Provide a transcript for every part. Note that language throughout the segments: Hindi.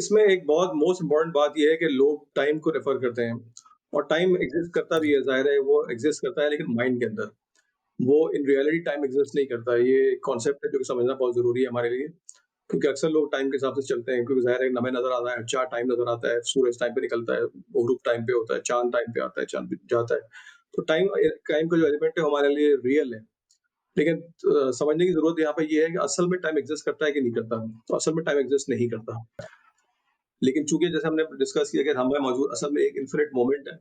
इसमें एक बहुत मोस्ट इम्पोर्टेंट बात ये है कि लोग टाइम को रेफर करते हैं और टाइम एग्जिस्ट करता भी जी, है, ज़ाहिर है वो एग्जिस्ट करता है लेकिन माइंड के अंदर। वो इन रियलिटी टाइम एग्जिस्ट नहीं करता। ये कॉन्सेप्ट है जो कि समझना बहुत ज़रूरी है हमारे लिए, क्योंकि अक्सर लोग टाइम के हिसाब से चलते हैं क्योंकि ज़ाहिर है हमें नज़र आता है, अच्छा टाइम नज़र आता है, सूरज टाइम पे निकलता है, ग्रुप टाइम पे होता है, चाँद टाइम पे आता है, चाँद भी जाता है। तो टाइम का जो एलिमेंट है हमारे लिए रियल है। लेकिन समझने की ज़रूरत यहाँ पे ये है कि असल में टाइम एग्जिस्ट करता है कि नहीं करता? तो असल में टाइम एग्जिस्ट नहीं करता। लेकिन चूँकि जैसे हमने डिस्कस किया कि हमें मौजूद असल में एक इन्फिनिट मोमेंट है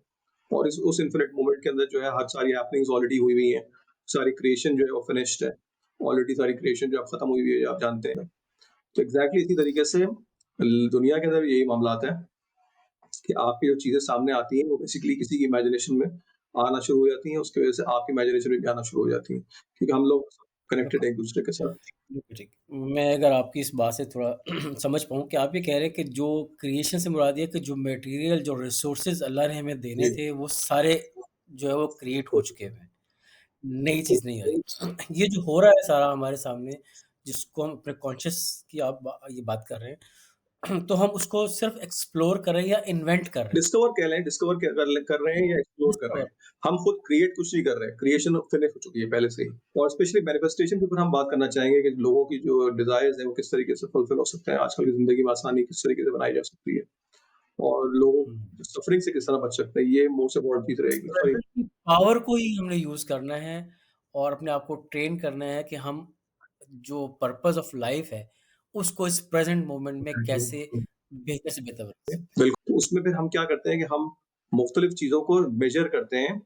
और इस उस इन्फिनिट मोमेंट के अंदर जो है हर सारी हैपनिंग्स ऑलरेडी हुई हुई हैं। सारी क्रिएशन जो है वो फिनिश्ड है। ऑलरेडी सारी क्रिएशन जो है खत्म हुई हुई है, आप जानते हैं। तो एग्ज़ैक्टली इसी तरीके से दुनिया के अंदर भी यही मामलात है कि आपकी जो चीज़ें सामने आती हैं वो बेसिकली किसी की इमेजिनेशन में आना शुरू हो जाती हैं, उसकी वज़ह से आपकी इमेजिनेशन में भी आना शुरू हो जाती हैं। क्योंकि हम लोग कनेक्टेड बिल्कुल, हैं एक-दूसरे के साथ। बिल्कुल ठीक। मैं अगर आपकी इस बात से थोड़ा समझ पाऊँ कि आप ये कह रहे हैं कि जो क्रिएशन से मुराद ये है कि जो मटेरियल, जो रिसोर्सेज़ अल्लाह ने हमें देने जी। थे, वो सारे जो है वो क्रिएट हो चुके हुए हैं। नई चीज़ नहीं आ रही। ये जो हो रहा है सारा हमारे सामने, जिसको हम अपने कॉन्शियस की आप ये बात कर रहे हैं, तो हम उसको सिर्फ़ एक्सप्लोर कर रहे हैं या इन्वेंट कर रहे हैं? डिस्कवर कह लें, डिस्कवर क कर रहे हैं या एक्सप्लोर कर रहे डिस्कवर हैं। हम खुद क्रिएट कुछ नहीं कर रहे हैं, क्रिएशन फिनिश हो चुकी है पहले से ही। और स्पेशली मैनिफेस्टेशन के ऊपर हम बात करना चाहेंगे कि लोगों की जो डिज़ायर्स हैं, वो किस तरीके से फुलफिल हो सकते हैं, आजकल की ज़िंदगी में आसानी किस तरीके से बनाई जा सकती है और लोग हुँ। सफरिंग से किस तरह बच सकते हैं, ये मोस्ट इम्पोर्टेंट चीज़ रहेगी। सॉरी। प्रेज़ेंट की पावर को ही हमने यूज़ करना है और अपने आप को ट्रेन करना है कि हम जो पर्पज़ ऑफ लाइफ़ है, उसको इस प्रेज़ेंट मोमेंट में कैसे बेहतर से बेहतर बना सकते हैं। बिल्कुल, उसमें फिर हम क्या करते हैं कि हम मुख्तलिफ चीज़ों को मेज़र करते हैं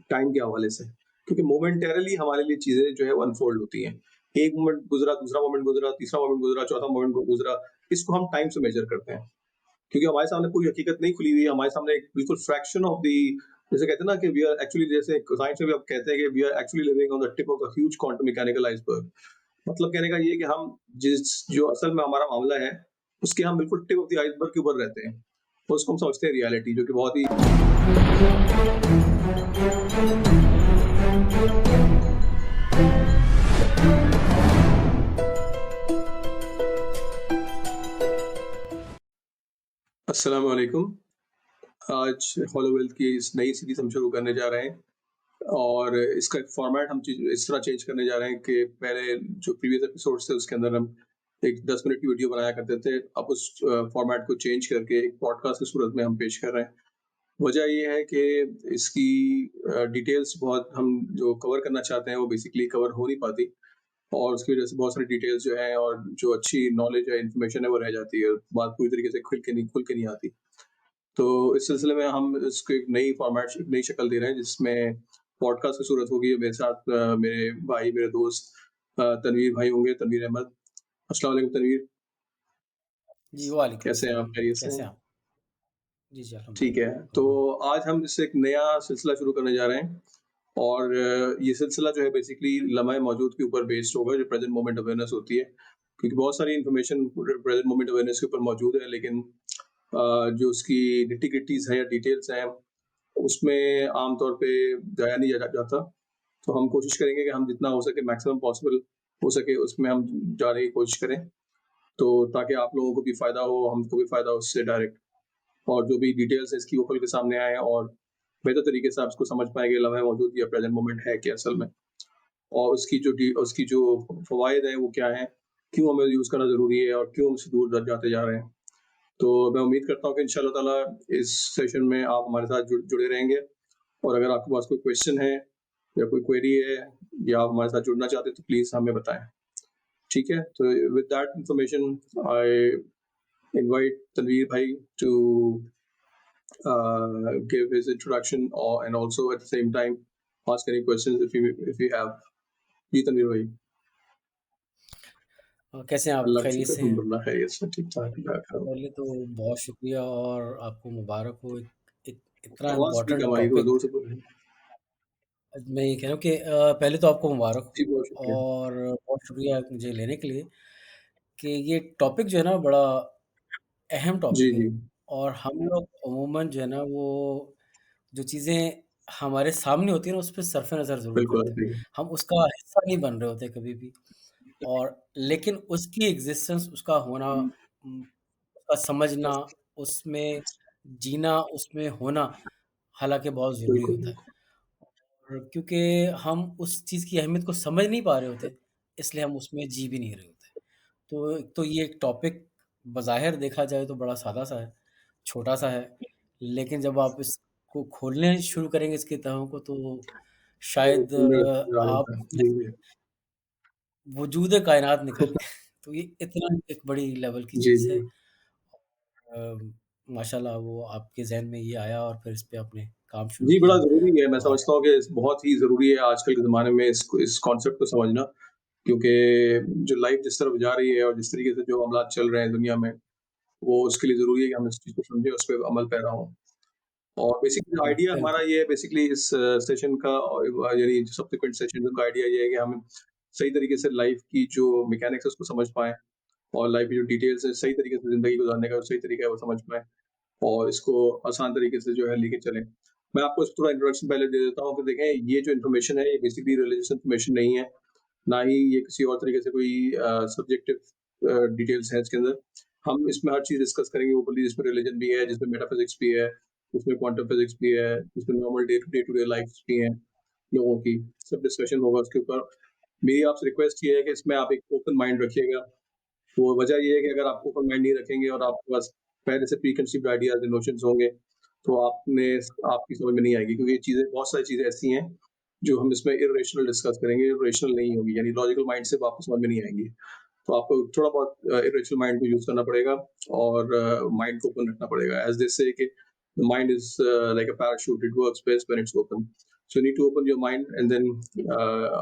टाइम के हवाले से, क्योंकि मोमेंटरीली हमारे लिए चीज़ें जो है वो अनफ़ोल्ड होती हैं। एक मोमेंट गुज़रा, दूसरा मोमेंट गुज़रा, तीसरा मोमेंट गुज़रा, चौथा मोमेंट गुज़रा, इसको हम टाइम से मेज़र करते हैं। क्योंकि हमारे सामने कोई हकीकत नहीं खुली हुई है, हमारे सामने एक बिल्कुल फ्रैक्शन ऑफ द जैसे कहते हैं ना कि वी आर एक्चुअली जैसे साइंस में भी आप कहते हैं कि we are actually living on the tip of the huge quantum mechanical iceberg. मतलब कहने का ये है कि हम जिस जो असल में हमारा मामला है, उसके हम बिल्कुल टिप ऑफ द आइसबर्ग के ऊपर रहते हैं। तो उसको हम समझते हैं रियलिटी जो कि बहुत ही अस्सलाम वालेकुम। आज हॉलो वेल्थ की इस नई सीरीज़ हम शुरू करने जा रहे हैं और इसका एक फ़ॉर्मेट हम इस तरह चेंज करने जा रहे हैं कि पहले जो प्रीवियस एपिसोड्स थे उसके अंदर हम एक 10 मिनट की वीडियो बनाया करते थे। अब उस फ़ॉर्मेट को चेंज करके एक पॉडकास्ट की सूरत में हम पेश कर रहे हैं। वजह ये है कि इसकी डिटेल्स बहुत हम जो कवर करना चाहते हैं वो बेसिकली कवर हो नहीं पाती और उसकी वजह से बहुत सारी डिटेल्स जो हैं और जो अच्छी नॉलेज है, इन्फॉर्मेशन है वो रह जाती है। बात पूरी तरीके से खुल के नहीं आती। तो इस सिलसिले में हम इसको एक नई फ़ॉर्मेट एक नई शक्ल दे रहे हैं जिसमें पॉडकास्ट की सूरत होगी। मेरे साथ मेरे भाई, मेरे दोस्त तनवीर भाई होंगे, तनवीर अहमद। अस्सलाम वालेकुम तनवीर, जी, वालेकुम कैसे हैं आप? अस्सलाम। खैरियत से कैसे हैं? हैं आप? जी, जी, ठीक है, अल्हम्दुलिल्लाह। तो आज हम इससे एक नया सिलसिला शुरू करने जा रहे हैं और ये सिलसिला जो है बेसिकली लम्हा मौजूद के ऊपर बेस्ड होगा, जो प्रेज़ेंट मोमेंट अवेयरनेस होती है। क्योंकि बहुत सारी इन्फॉर्मेशन प्रेज़ेंट मोमेंट अवेयरनेस के ऊपर मौजूद है, लेकिन जो उसकी निटी-ग्रिटीज़ हैं या डिटेल्स हैं, उसमें आम तौर पे जाया नहीं जाता। तो हम कोशिश करेंगे कि हम जितना हो सके मैक्सिमम पॉसिबल हो सके उसमें हम जाने की कोशिश करें। तो ताकि आप लोगों को भी फ़ायदा हो, हमको भी फ़ायदा हो उससे डायरेक्ट और जो भी डिटेल्स है इसकी वो खुल के सामने आए और बेहतर तरीके से आप इसको समझ पाएँगे लम्हा मौजूद या प्रेज़ेंट मोमेंट है क्या असल में और उसकी जो फ़वाइद हैं वो क्या हैं, क्यों हमें यूज़ करना ज़रूरी है और क्यों हम उससे दूर जाते जा रहे हैं। तो मैं उम्मीद करता हूँ कि इंशाअल्लाह ताला इस सेशन में आप हमारे साथ जुड़े रहेंगे और अगर आपके पास कोई क्वेश्चन है या कोई क्वेरी है या आप हमारे साथ जुड़ना चाहते हैं तो प्लीज़ हमें बताएँ। ठीक है? तो with that information I invite Tanveer भाई to give his introduction or and also at the same time ask any questions if you have. जी तनवीर भाई। कैसे हैं आप? अल्लाह का खैरियत शुक्र से हैं? अल्हम्दुलिल्लाह खैरियत से ठीक-ठाक बैठा हूँ। पहले तो बहुत शुक्रिया और आपको मुबारक हो एक एक इतना आवाज़ थोड़ी कम इम्पोर्टेंट आ रही है, थोड़ा टॉपिक। ज़ोर से बोलें। मैं ये कह रहा हूँ कि पहले तो आपको मुबारक जी, हो बहुत शुक्रिया। और बहुत शुक्रिया मुझे लेने के लिए कि ये टॉपिक जो है ना बड़ा अहम जी, टॉपिक है जी। और हम लोग अमूमन जो है ना वो जो चीज़ें हमारे सामने होती हैं ना उस पे सरफ़ नज़र ज़रूर बिल्कुल करते हैं। सही है। हम उसका हिस्सा नहीं बन रहे होते कभी भी और लेकिन उसकी एक्ज़िस्टेंस उसका होना का समझना, उसमें जीना, उसमें होना, हालाँकि बहुत ज़रूरी बिल्कुल, होता है। और क्योंकि हम उस चीज़ की अहमियत को समझ नहीं पा रहे होते, इसलिए हम उसमें जी भी नहीं रहे होते। तो एक तो ये एक टॉपिक बज़ाहिर देखा जाए तो बड़ा सादा-सा है, छोटा-सा है, लेकिन जब आप इसको खोलने शुरू करेंगे इसकी तहों को तो वो शायद सुनने में आ आप जाता है। जी, जी। वजूद कायनात निकल लें। तो ये इतना एक बड़ी लेवल की जी, चीज़ है। जी। माशाल्लाह वो आपके ज़हन में ये आया और फिर इस पे आपने काम शुरू जी, बड़ा किया ज़रूरी है, मैं और समझता हूँ कि बहुत ही ज़रूरी है आजकल के ज़माने में इस कॉन्सेप्ट को समझना, क्योंकि जो लाइफ़ जिस तरफ जा रही है और जिस तरीके से जो हालात चल रहे हैं दुनिया में, वो उसके लिए ज़रूरी है कि हम इस चीज़ को समझें, उस पे अमल पैरा हों। और बेसिकली आइडिया हमारा बिल्कुल, ये है बेसिकली इस सेशन का और यानी सब्सिक्वेंट सेशन का आइडिया ये है कि हम सही तरीके से लाइफ़ की जो मैकेनिक्स है उसको समझ पाएँ और लाइफ़ की जो डिटेल्स है, सही तरीके से ज़िंदगी गुज़ारने का जो सही तरीका है वो समझ पाएँ। और इसको आसान तरीके से जो है लेके चलें। मैं आपको इसको थोड़ा इंट्रोडक्शन पहले दे देता हूँ कि देखें ये जो इन्फॉर्मेशन है ये बेसिकली रिलीजियस इन्फॉर्मेशन नहीं है, ना ही ये किसी और तरीके से कोई सब्जेक्टिव डिटेल्स हैं इसके अंदर। हम इसमें हर चीज़ डिस्कस करेंगे ओपनली जिसमें रिलिजन भी है, जिसमें मेटाफिज़िक्स भी है, जिसमें क्वांटम फिज़िक्स भी है, जिसमें normal day to day lives भी हैं लोगों की, सब डिस्कशन होगा उसके ऊपर। मेरी आपसे रिक्वेस्ट ये है कि इसमें आप एक ओपन माइंड रखिएगा। तो वजह ये है कि अगर आप ओपन माइंड नहीं रखेंगे और आपके पास पहले से pre conceived ideas and notions होंगे, तो आपकी समझ में नहीं आएगी क्योंकि ये चीज़ें बहुत सारी चीज़ें ऐसी हैं, जो हम इसमें इर्रेशनल डिस्कस करेंगे, जो रेशनल नहीं होगी, यानी लॉजिकल माइंड से आपको समझ में नहीं आएँगी। तो आपको थोड़ा बहुत इरेशनल माइंड को यूज़ करना पड़ेगा और माइंड को ओपन रखना पड़ेगा। एज़ दे से कि the mind is like a parachute, it works best when it's open. So you need to open your mind and then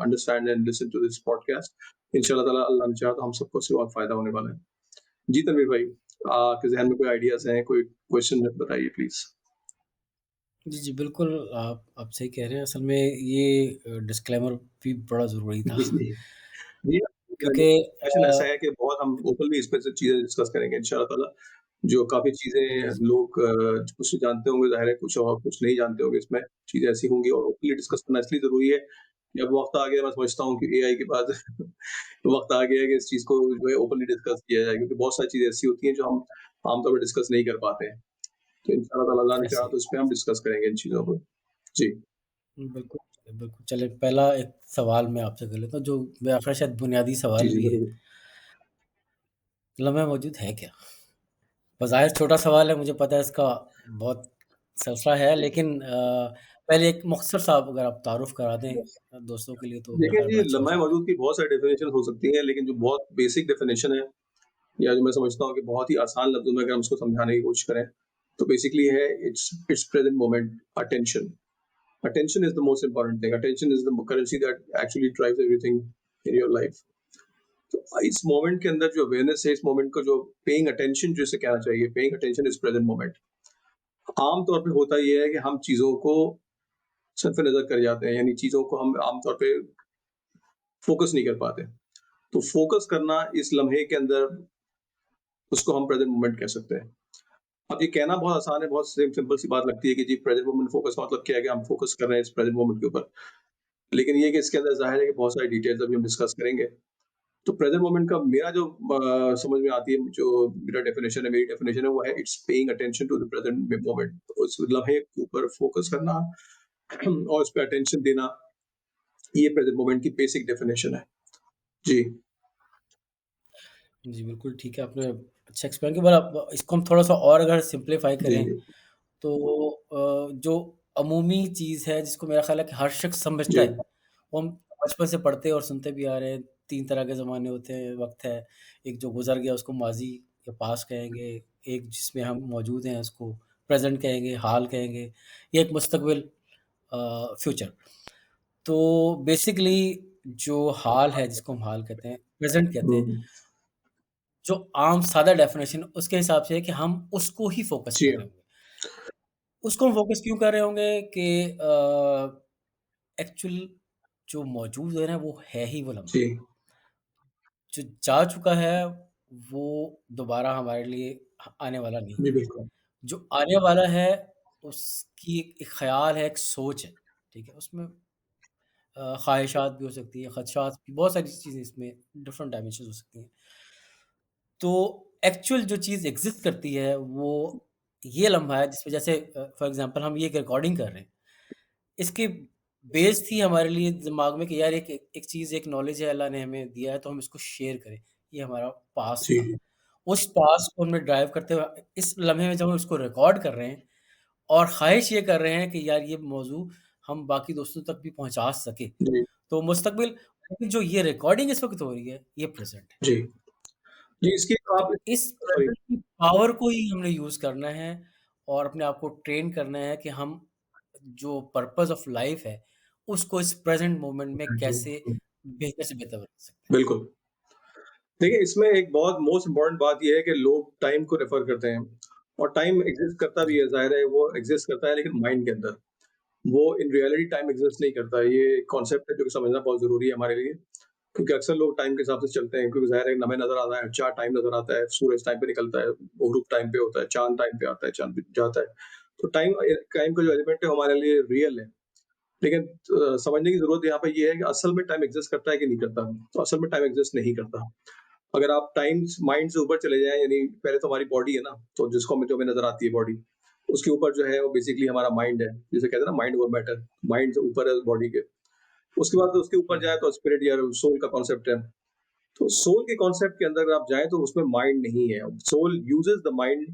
understand and listen to this podcast. इंशाल्लाह ताला अल्लाह ने चाहा तो हम सबको इससे बहुत फ़ायदा होने वाला है। जी, तनवीर भाई, आपके ज़हन में कोई आइडियाज़ हैं, कोई क्वेश्चन है बताइए प्लीज़? जी, जी, बिल्कुल आप सही कह रहे हैं। असल में ये डिस्क्लेमर भी बड़ा ज़रूरी था जी, जी। जी, क्योंकि डिस्कशन ऐसा है कि बहुत हम ओपनली इस पे से चीज़ें डिस्कस करेंगे इंशाअल्लाह ताला। जो काफ़ी जी, चीज़ें जी, लोग कुछ जानते होंगे ज़ाहिर है, कुछ और कुछ नहीं जानते होंगे इसमें, चीज़ें ऐसी होंगी और ओपनली डिस्कस करना इसलिए ज़रूरी है कि अब वक़्त आ गया मैं समझता हूँ कि एआई के बाद वक़्त आ गया है कि इस चीज़ को जो है ओपनली डिस्कस किया जाए क्योंकि बहुत सारी चीज़ें ऐसी होती हैं जो हम आम तौर पे डिस्कस नहीं कर पाते हैं। तो इंशाअल्लाह ताला अल्लाह ने ऐसे चाहा ही। तो इस पे हम डिस्कस करेंगे इन चीज़ों को। जी। बिल्कुल, बिल्कुल। चलिए पहला एक सवाल मैं आपसे कर लेता हूँ जो मेरा ख़्याल शायद बुनियादी जी, सवाल जी, भी है। ज़रूर। लम्हा मौजूद है क्या? बज़ाहिर छोटा सवाल है, मुझे पता है इसका बहुत सलसा है लेकिन पहले एक मुख़्तसर सा अगर आप तारुफ़ करा दें दोस्तों के लिए तो मेरा देखिए ख़्याल जी, बड़ा अच्छा हो जाएगा। लम्हा-ए-मौजूद की बहुत सारी डेफ़िनेशन हो सकती हैं, लेकिन जो बहुत बेसिक डेफ़िनेशन है या जो मैं समझता हूँ कि बहुत ही आसान लफ्ज़ों में अगर हम उसको समझाने की कोशिश करें, तो बेसिकली है it's it's present moment attention. Attention is the most important thing. Attention is the currency that actually drives everything in your life. तो इस मोमेंट के अंदर जो अवेयरनेस है, इस मोमेंट का जो पेइंग अटेंशन जिसे कहना चाहिए, paying attention is present moment. आम तौर पे होता ये है कि हम चीज़ों को सल्फ़ नज़र कर जाते हैं, यानी चीज़ों को हम आम तौर पे फ़ोकस नहीं कर पाते। तो फ़ोकस करना इस लम्हे के अंदर उसको हम प्रेज़ेंट मोमेंट कह सकते हैं। अब ये कहना बहुत आसान है, बहुत सिंपल सी बात लगती है कि जी प्रेज़ेंट मोमेंट फ़ोकस का मतलब क्या है कि हम फ़ोकस कर रहे हैं इस प्रेज़ेंट मोमेंट के ऊपर। लेकिन ये है कि इसके अंदर ज़ाहिर है कि बहुत सारी डिटेल्स अभी हम डिस्कस करेंगे। तो प्रेज़ेंट मोमेंट का मेरा जो समझ में आती है, जो मेरा डेफिनिशन है, मेरी डेफिनिशन है वो है it's paying attention to the present moment. उस लम्हे के ऊपर फ़ोकस करना और उस पे अटेंशन देना, ये प्रेज़ेंट मोमेंट की बेसिक डेफिनिशन है। जी। जी, बिल्कुल ठीक है, आपने अच्छा एक्सप्लेन किया पर अब इसको हम थोड़ा-सा और अगर सिम्प्लीफ़ाई जी, करें, जी। तो जो अमूमी चीज़ है जिसको मेरा ख़्याल है कि हर शख़् समझता जी। है, वो हम बचपन से पढ़ते और सुनते भी आ रहे हैं, 3 तरह के ज़माने होते हैं, वक़्त है, एक जो गुज़र गया उसको माज़ी या पास्ट कहेंगे, एक जिसमें हम मौजूद हैं उसको प्रेज़ेंट कहेंगे, हाल कहेंगे, या एक मुस्तक़बिल फ्यूचर। तो बेसिकली जो हाल है जिसको हम हाल कहते हैं, प्रेज़ेंट कहते हैं, हुँ। जो आम सादा डेफ़िनेशन उसके हिसाब से है कि हम उसको ही फ़ोकस जी कर रहे हाँ। होंगे। उसको हम फ़ोकस क्यों कर रहे होंगे कि एक्चुअल जो मौजूद है ना वो है ही वो लम्हा। जी। जो जा चुका है वो दोबारा हमारे लिए आने वाला नहीं जी, है। बिल्कुल। जो आने वाला है उसकी एक एक ख़्याल है, एक सोच है, ठीक है? उसमें ख़्वाहिशात भी हो सकती हैं, ख़दशात भी बहुत सारी चीज़ें इसमें डिफ़रेंट डायमेंशंस हो सकती हैं। तो एक्चुअल जो चीज़ एग्ज़िस्ट करती है वो ये लम्हा है जिसमें जैसे फॉर एग्ज़ाम्पल हम ये एक रिकॉर्डिंग कर रहे हैं। इसकी बेस थी हमारे लिए दिमाग में कि यार एक एक चीज़ एक नॉलेज है अल्लाह ने हमें दिया है तो हम इसको शेयर करें। ये हमारा पास्ट जी, था। जी। उस पास्ट को हमने ड्राइव करते हुए इस लम्हे में जब हम इसको रिकॉर्ड कर रहे हैं और ख़्वाहिश ये कर रहे हैं कि यार ये मौज़ू हम बाकी दोस्तों तक भी पहुँचा सकें। जी, तो मुस्तक़बिल लेकिन जो ये रिकॉर्डिंग इस वक़्त हो रही है, ये प्रेज़ेंट है। जी। जी, इसकी तो आप इस सॉरी। प्रेज़ेंट की पावर को ही हमने यूज़ करना है और अपने आप को ट्रेन करना है कि हम जो पर्पज़ ऑफ लाइफ़ है, उसको इस प्रेज़ेंट मोमेंट में जी, कैसे बेहतर से बेहतर बना सकते हैं। बिल्कुल। देखिए, इसमें एक बहुत मोस्ट इम्पोर्टेंट बात ये है कि लोग टाइम को रेफ़र करते हैं और टाइम एक्सिस्ट करता भी जी, है, ज़ाहिर है वो एक्सिस्ट करता है लेकिन माइंड के अंदर। वो इन रियलिटी टाइम एक्सिस्ट नहीं करता है, ये कॉन्सेप्ट है जो कि समझना बहुत ज़रूरी है हमारे लिए। क्योंकि अक्सर लोग टाइम के हिसाब से चलते हैं क्योंकि ज़ाहिर है हमें नज़र आता है, अच्छा टाइम नज़र आता है, सूरज टाइम पे निकलता है, गुरूब टाइम पे होता है, चाँद टाइम पे आता है, चाँद भी जाता है। तो टाइम का जो एलिमेंट है हमारे लिए रियल है। लेकिन समझने की ज़रूरत यहाँ पे ये है कि असल में टाइम एक्सिस्ट करता है कि नहीं करता? तो असल में टाइम एक्सिस्ट नहीं करता। अगर आप टाइम्स माइंड से ऊपर चले जाएँ यानी पहले तो हमारी बॉडी है ना, तो जिसको हमें जो हमें नज़र आती है बॉडी, उसके ऊपर जो है वो बेसिकली हमारा माइंड है। जिसे कहते हैं ना माइंड ओवर मैटर, माइंड से ऊपर है बॉडी के। उसके बाद उसके ऊपर जाए हुँ, तो स्पिरिट या सोल का कॉन्सेप्ट है। तो सोल के कॉन्सेप्ट के अंदर अगर आप जाएँ तो उसमें माइंड नहीं है। Soul uses the mind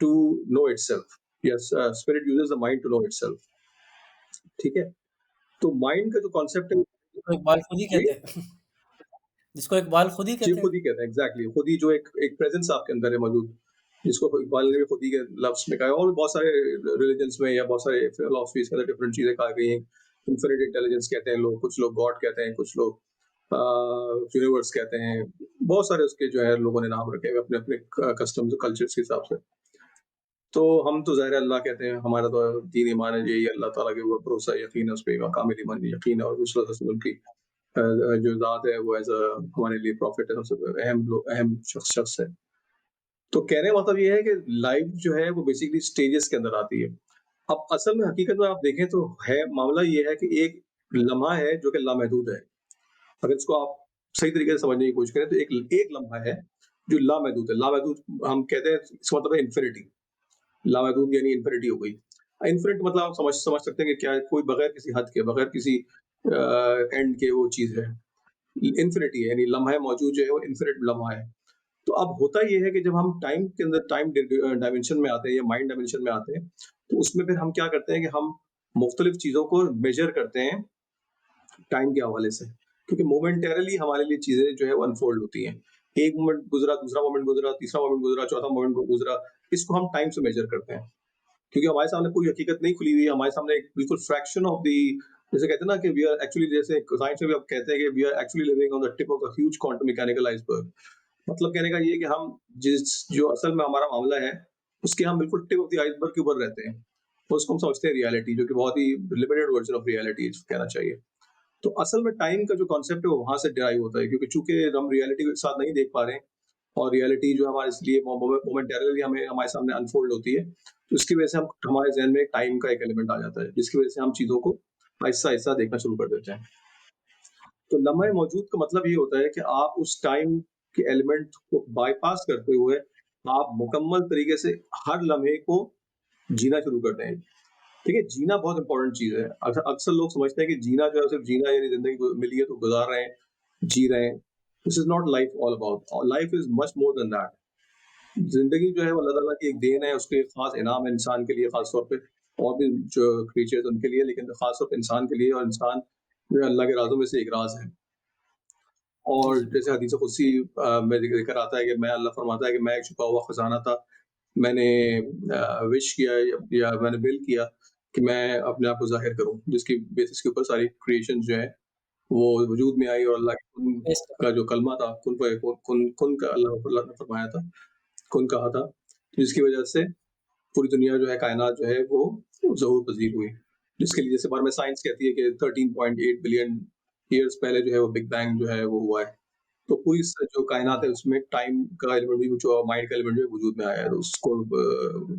to know itself. Yes, spirit uses the mind to know itself. ठीक है? तो माइंड का जो कॉन्सेप्ट है तो इकबाल खुद ही जी? कहते हैं जिसको इकबाल खुद ही जी, कहते खुद हैं। ही कहते हैं एग्ज़ैक्टली खुद ही जो एक एक प्रेज़ेंस आपके अंदर है मौजूद, जिसको इकबाल ने भी खुद ही के लफ्ज़ में कहा है और भी बहुत सारे रिलिजन्स में या बहुत सारे फिलॉसफीज़ के अंदर डिफरेंट चीज़ें कहा गई हैं। इन्फिनिट इंटेलिजेंस कहते हैं लोग, कुछ लोग गॉड कहते हैं, कुछ लोग यूनिवर्स कहते हैं। बहुत सारे उसके जो है लोगों ने नाम रखे हैं अपने-अपने कस्टम्स और कल्चर्स के हिसाब से। तो हम तो ज़ाहिर है अल्लाह कहते हैं, हमारा तो दीन ईमान है यही अल्लाह ताला के ऊपर भरोसा यकीन है, उस पे कामिल ईमान यकीन है और रसूल रसूल की जो ज़ात है वो हमारे लिए प्रॉफ़िट है, सबसे अहम शख्स है। तो कहने का मतलब ये है कि लाइफ़ जो है वो बेसिकली स्टेजेस के अंदर आती है। अब असल में हकीकत में आप देखें तो है मामला ये है कि एक लम्हा है जो कि लामहदूद है। अगर इसको आप सही तरीके से समझने की कोशिश करें तो एक एक लम्हा है जो लामहदूद है। लामहदूद हम कहते हैं इसका मतलब है इन्फिनिटी। लामहदूद यानी इन्फिनिटी हो गई। इन्फिनिट मतलब आप समझ समझ सकते हैं कि क्या है, कोई बगैर किसी हद के, बगैर किसी एंड के वो चीज़ है। इन्फिनिटी है यानी लम्हा मौजूद जो है वो इन्फिनिट लम्हा है। तो अब होता ये है कि जब हम टाइम के अंदर डायमेंशन में आते हैं या माइंड डायमेंशन में आते हैं, तो उसमें फिर हम क्या करते हैं कि हम मुख्तलिफ चीज़ों को मेज़र करते हैं टाइम के हवाले से। क्योंकि मोमेंटरीली हमारे लिए चीज़ें जो है वो अनफ़ोल्ड होती हैं। एक मोमेंट गुज़रा, दूसरा मोमेंट गुज़रा, तीसरा मोमेंट गुज़रा, चौथा मोमेंट गुज़रा, इसको हम टाइम से मेज़र करते हैं। क्योंकि हमारे सामने कोई हकीकत नहीं खुली हुई है, हमारे सामने एक बिल्कुल फ्रैक्शन ऑफ द जैसे कहते हैं ना कि वी आर एक्चुअली जैसे साइंस में भी आप कहते हैं कि we are actually living on the tip of the huge quantum mechanical iceberg. मतलब कहने का ये है कि हम जिस जो असल में हमारा मामला है, उसके हम बिल्कुल टिप ऑफ द आइसबर्ग के ऊपर रहते हैं। तो उसको हम समझते हैं रियलिटी जो कि बहुत ही लिमिटेड वर्ज़न ऑफ रियलिटी कहना चाहिए। तो असल में टाइम का जो कॉन्सेप्ट है वो वहाँ से डिराइव होता है क्योंकि चूँकि हम रियलिटी को एक साथ नहीं देख पा रहे हैं और रियलिटी जो हमारे लिए मोमेंटरीली हमें हमारे सामने अनफोल्ड होती है, तो इसकी वजह से हम हमारे ज़हन में टाइम का एक एलिमेंट आ जाता है, जिसकी वजह से हम चीज़ों को आहिस्ता-आहिस्ता देखना शुरू कर देते हैं। तो लम्हा मौजूद का मतलब ये होता है कि आप उस टाइम के एलिमेंट को बायपास करते हुए आप मुकम्मल तरीके से हर लम्हे को जीना शुरू करते हैं। ठीक है, जीना बहुत इंपॉर्टेंट चीज़ है। अक्सर लोग समझते हैं कि जीना जो है सिर्फ जीना यानी ज़िंदगी मिली है तो गुज़ार रहे हैं, जी रहे हैं। This is not life all about life is much more than that. ज़िंदगी जो है वो अल्लाह ताला की एक देन है, उसके ख़ास इनाम है इंसान के लिए ख़ास तौर पे और भी जो क्रीचर्स उनके लिए, लेकिन ख़ास तौर पे इंसान के लिए और इंसान जो है अल्लाह के राज़ों में से एक राज़ है। जी, और जी, जैसे बिल्कुल। हदीस कुदसी में ज़िक्र आता है कि मैं अल्लाह फरमाता है कि मैं एक छुपा हुआ खज़ाना था। मैंने विश किया या मैंने विल किया कि मैं अपने आप को ज़ाहिर करूँ, जिसकी बेसिस के ऊपर सारी क्रिएशंस जो है वो वजूद में आई और अल्लाह के कुन बेस्ट का जो कलमा था, कुन फयकून कुन कुन का अल्लाह ने फरमाया था, कुन कहा था, जिसकी वजह से पूरी दुनिया जो है, कायनात जो है वो ज़हूर पज़ीर हुई। जिसके लिए जैसे बारे में साइंस कहती है कि 13.8 बिलियन ईयर्स पहले जो है वो बिग बैंग जो है वो हुआ है। तो पूरी जो कायनात हुँ, है उसमें टाइम का एलिमेंट भी जो माइंड का एलिमेंट भी वजूद में आया है उसको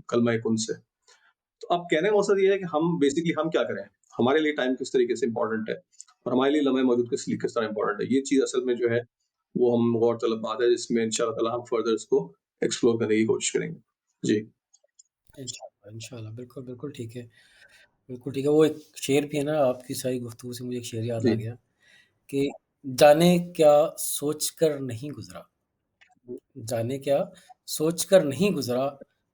कलमा कुन से। तो अब कहने का मकसद ये है कि हम बेसिकली हम क्या करें? हमारे लिए टाइम किस तरीके से इम्पोर्टेंट है और हमारे लिए लम्हे मौजूद किस तरह इम्पोर्टेंट है। ये चीज़ असल में जो है वो हम गौर तलब बात है जिसमें इंशाअल्लाह ताला हम फर्दर इसको एक्सप्लोर करने की कोशिश करेंगे। जी। इंशाल्लाह, इंशाल्लाह। बिल्कुल, बिल्कुल ठीक है। बिल्कुल ठीक है। वो एक शेर भी है ना, आपकी सारी गुफ्तगू से मुझे एक शेर याद आ जी। गया कि जाने क्या सोच कर नहीं गुज़रा, जाने क्या सोच कर नहीं गुज़रा,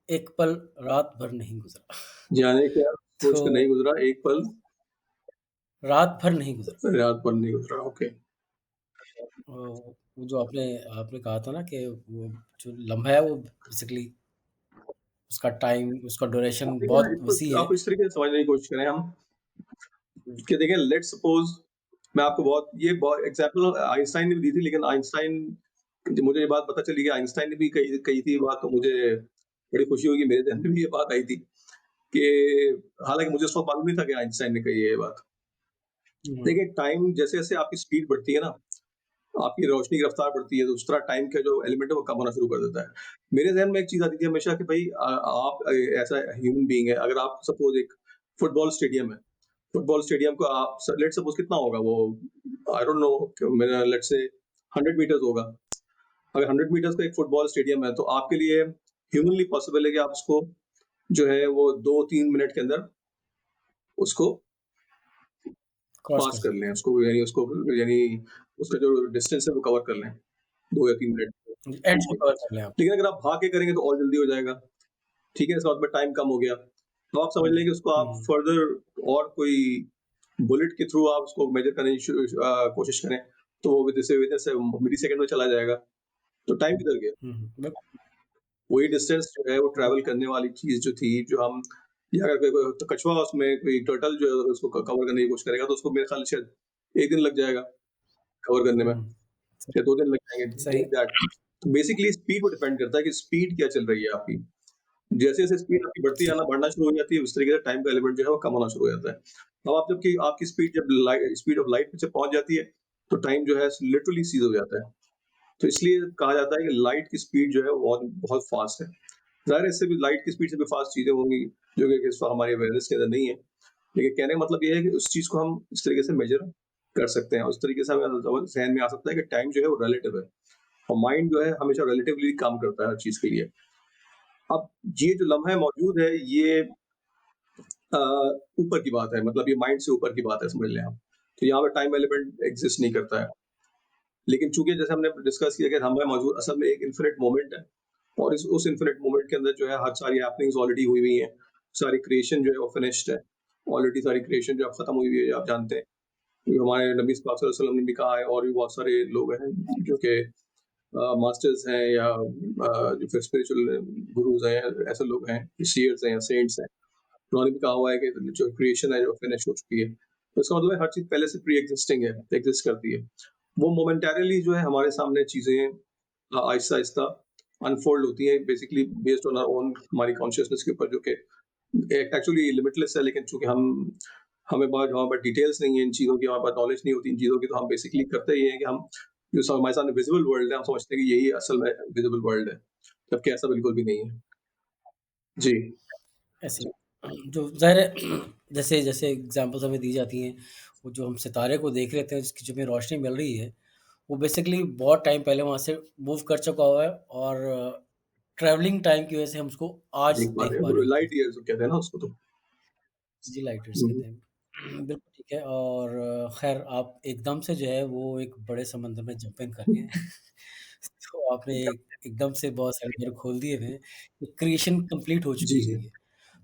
एक पल रात भर नहीं गुज़रा। जाने क्या सोच कर तो नहीं गुज़रा एक पल रात भर नहीं गुज़रा। रात भर नहीं गुज़रा, ओके। वो जो आपने आपने कहा था ना कि वो जो लम्हा है वो बेसिकली उसका टाइम, उसका ड्यूरेशन देखिए बहुत इसको वसी है। आप इस तरीके से समझने की कोशिश करें हम हुँ, कि देखिए लेट्स सपोज़ मैं आपको बहुत एग्ज़ाम्पल आइंस्टाइन ने भी दी थी, लेकिन आइंस्टाइन जब मुझे ये बात पता चली कि आइंस्टाइन ने भी कही कही थी ये बात, तो मुझे बड़ी खुशी हुई कि मेरे ज़हन में भी ये बात आई थी कि हालाँकि मुझे उस वक़्त मालूम नहीं था कि आइंस्टाइन ने कही है ये बात। हुँ, देखिए टाइम जैसे-जैसे आपकी स्पीड बढ़ती है ना, आपकी रोशनी की रफ्तार बढ़ती है, तो उस तरह टाइम का जो एलिमेंट है वो कम होना शुरू कर देता है। मेरे ज़हन में एक चीज़ आती थी हमेशा कि भई आप ऐसा ह्यूमन बीइंग है, अगर आप सपोज़ एक फुटबॉल स्टेडियम है, फुटबॉल स्टेडियम को आप लेट्स सपोज़ कितना होगा वो आई डोंट नो क मेरा लेट्स से 100 मीटर्स होगा। अगर 100 मीटर्स का एक फुटबॉल स्टेडियम है, तो आपके लिए ह्यूमनली पॉसिबल है कि आप उसको जो है वो 2-3 मिनट के अंदर उसको क्रॉस पास कर कर लें, सकते हैं। यानी उसका जो डिस्टेंस है वो कवर कर लें, 2 या 3 मिनट में। एंड्स को कवर कर लें आप। लेकिन अगर आप भाग के करेंगे तो और जल्दी हो जाएगा, ठीक है? इस बात में टाइम कम हो गया। तो आप समझ हुँ, लें कि उसको आप हुँ, फर्दर और कोई बुलेट के थ्रू आप उसको मेज़र करने की कोशिश करें, तो वो विदिन से मिलीसेकंड में चला जाएगा, तो टाइम किधर गया? हुँ, हुँ, बिल्कुल। वही डिस्टेंस जो है वो हुँ, ट्रैवल करने वाली चीज़ जो थी, जो हम या अगर कोई तो कछुआ उसमें कोई टर्टल जो है उसको कवर करने की कोशिश करेगा, तो उसको मेरे ख़्याल से शायद 1 दिन लग जाएगा कवर करने में, हुँ, या 2 दिन लग जाएँगे, सही। Like that. तो बेसिकली स्पीड पे डिपेंड करता है कि स्पीड क्या चल रही है आपकी। जैसे-जैसे स्पीड आपकी बढ़ती है ना, बढ़ना शुरू हो जाती है, उस तरीके से टाइम का एलिमेंट जो है वो कम होना शुरू हो जाता है। अब आप जबकि आपकी स्पीड जब स्पीड ऑफ लाइट पे जब पहुँच जाती है, तो टाइम जो है लिटरली सीज़ हो जाता है। तो इसलिए कहा जाता है कि लाइट की स्पीड जो है वो बहुत बहुत फ़ास्ट है। ज़ाहिर है इससे भी लाइट की स्पीड से भी फ़ास्ट चीज़ें होंगी, जो कि इस हमारी अवेयरनेस के अंदर नहीं है। लेकिन कहने का मतलब ये है कि उस चीज़ को हम इस तरीके से मेज़र कर सकते हैं। उस तरीके से हमें समझ ज़हन में आ सकता है कि टाइम जो है वो रिलेटिव है, और माइंड जो है हमेशा रिलेटिवली काम करता है हर चीज़ के लिए। अब ये जो लम्हा मौजूद है, ये अ, ऊपर की बात है, मतलब ये माइंड से ऊपर की बात है, समझ लें आप। तो यहाँ पे टाइम एलिमेंट एक्ज़िस्ट नहीं करता है। लेकिन चूँकि जैसे हमने डिस्कस किया कि हमें मौजूद असल में एक इन्फिनिट मोमेंट है, और इस उस इन्फिनिट मोमेंट के अंदर जो है हर सारी हैपनिंग्स ऑलरेडी हुई हुई हैं। सारी क्रिएशन जो है वो फिनिश्ड है। ऑलरेडी सारी क्रिएशन जो अब खत्म हुई हुई है, आप जानते हैं। जो हमारे नबी पाक सल्लल्लाहु अलैहि वसल्लम ने भी कहा है, और भी बहुत सारे लोग हैं जो कि मास्टर्स हैं, या जो फिर स्पिरिचुअल गुरुज़ हैं, ऐसे लोग हैं, सीयर्स हैं या सेंट्स हैं। उन्होंने भी कहा हुआ है कि जो क्रिएशन है, जो फिनिश हो चुकी है। तो इसका मतलब है हर चीज़ पहले से प्री एक्जिस्टिंग है, एक्जिस्ट करती है। वो मोमेंटरीली जो है हमारे सामने चीज़ें आहिस्ता-आहिस्ता अनफोल्ड होती हैं, basically based on our own हमारी कॉन्शियसनेस के ऊपर, जो कि एक्चुअली लिमिटलेस है, लेकिन चूँकि हमारे पास डिटेल्स नहीं है इन चीज़ों की, हमारे पास नॉलेज नहीं होती इन चीज़ों की, तो हम बेसिकली करते ये हैं कि हम हमारे सामने विज़िबल वर्ल्ड है, हम समझते हैं कि यही असल में विज़िबल वर्ल्ड है, जबकि ऐसा बिल्कुल भी नहीं है। जी। ऐसे जो ज़ाहिर है जैसे जैसे एग्ज़ाम्पल्स हमें दी जाती हैं, वो जो हम सितारे को देख लेते हैं, जिसकी जो हमें रोशनी मिल रही है, वो बेसिकली बहुत टाइम पहले वहाँ से मूव कर चुका हुआ है और ट्रैवलिंग टाइम की वज़ह से हम उसको आज देख पा रहे देख हैं, पा वो रहे होते हैं। लाइट ईयर्स कहते हैं ना उसको तो। जी, लाइट ईयर्स हुँ, कहते हैं। बिल्कुल ठीक है और ख़ैर आप एकदम से जो है वो एक बड़े समंदर में जंप इन कर गए। तो आपने एकदम से बहुत सारे द्वार खोल दिए हैं, क्रिएशन कंप्लीट हो जी, चुकी जी। हुई है।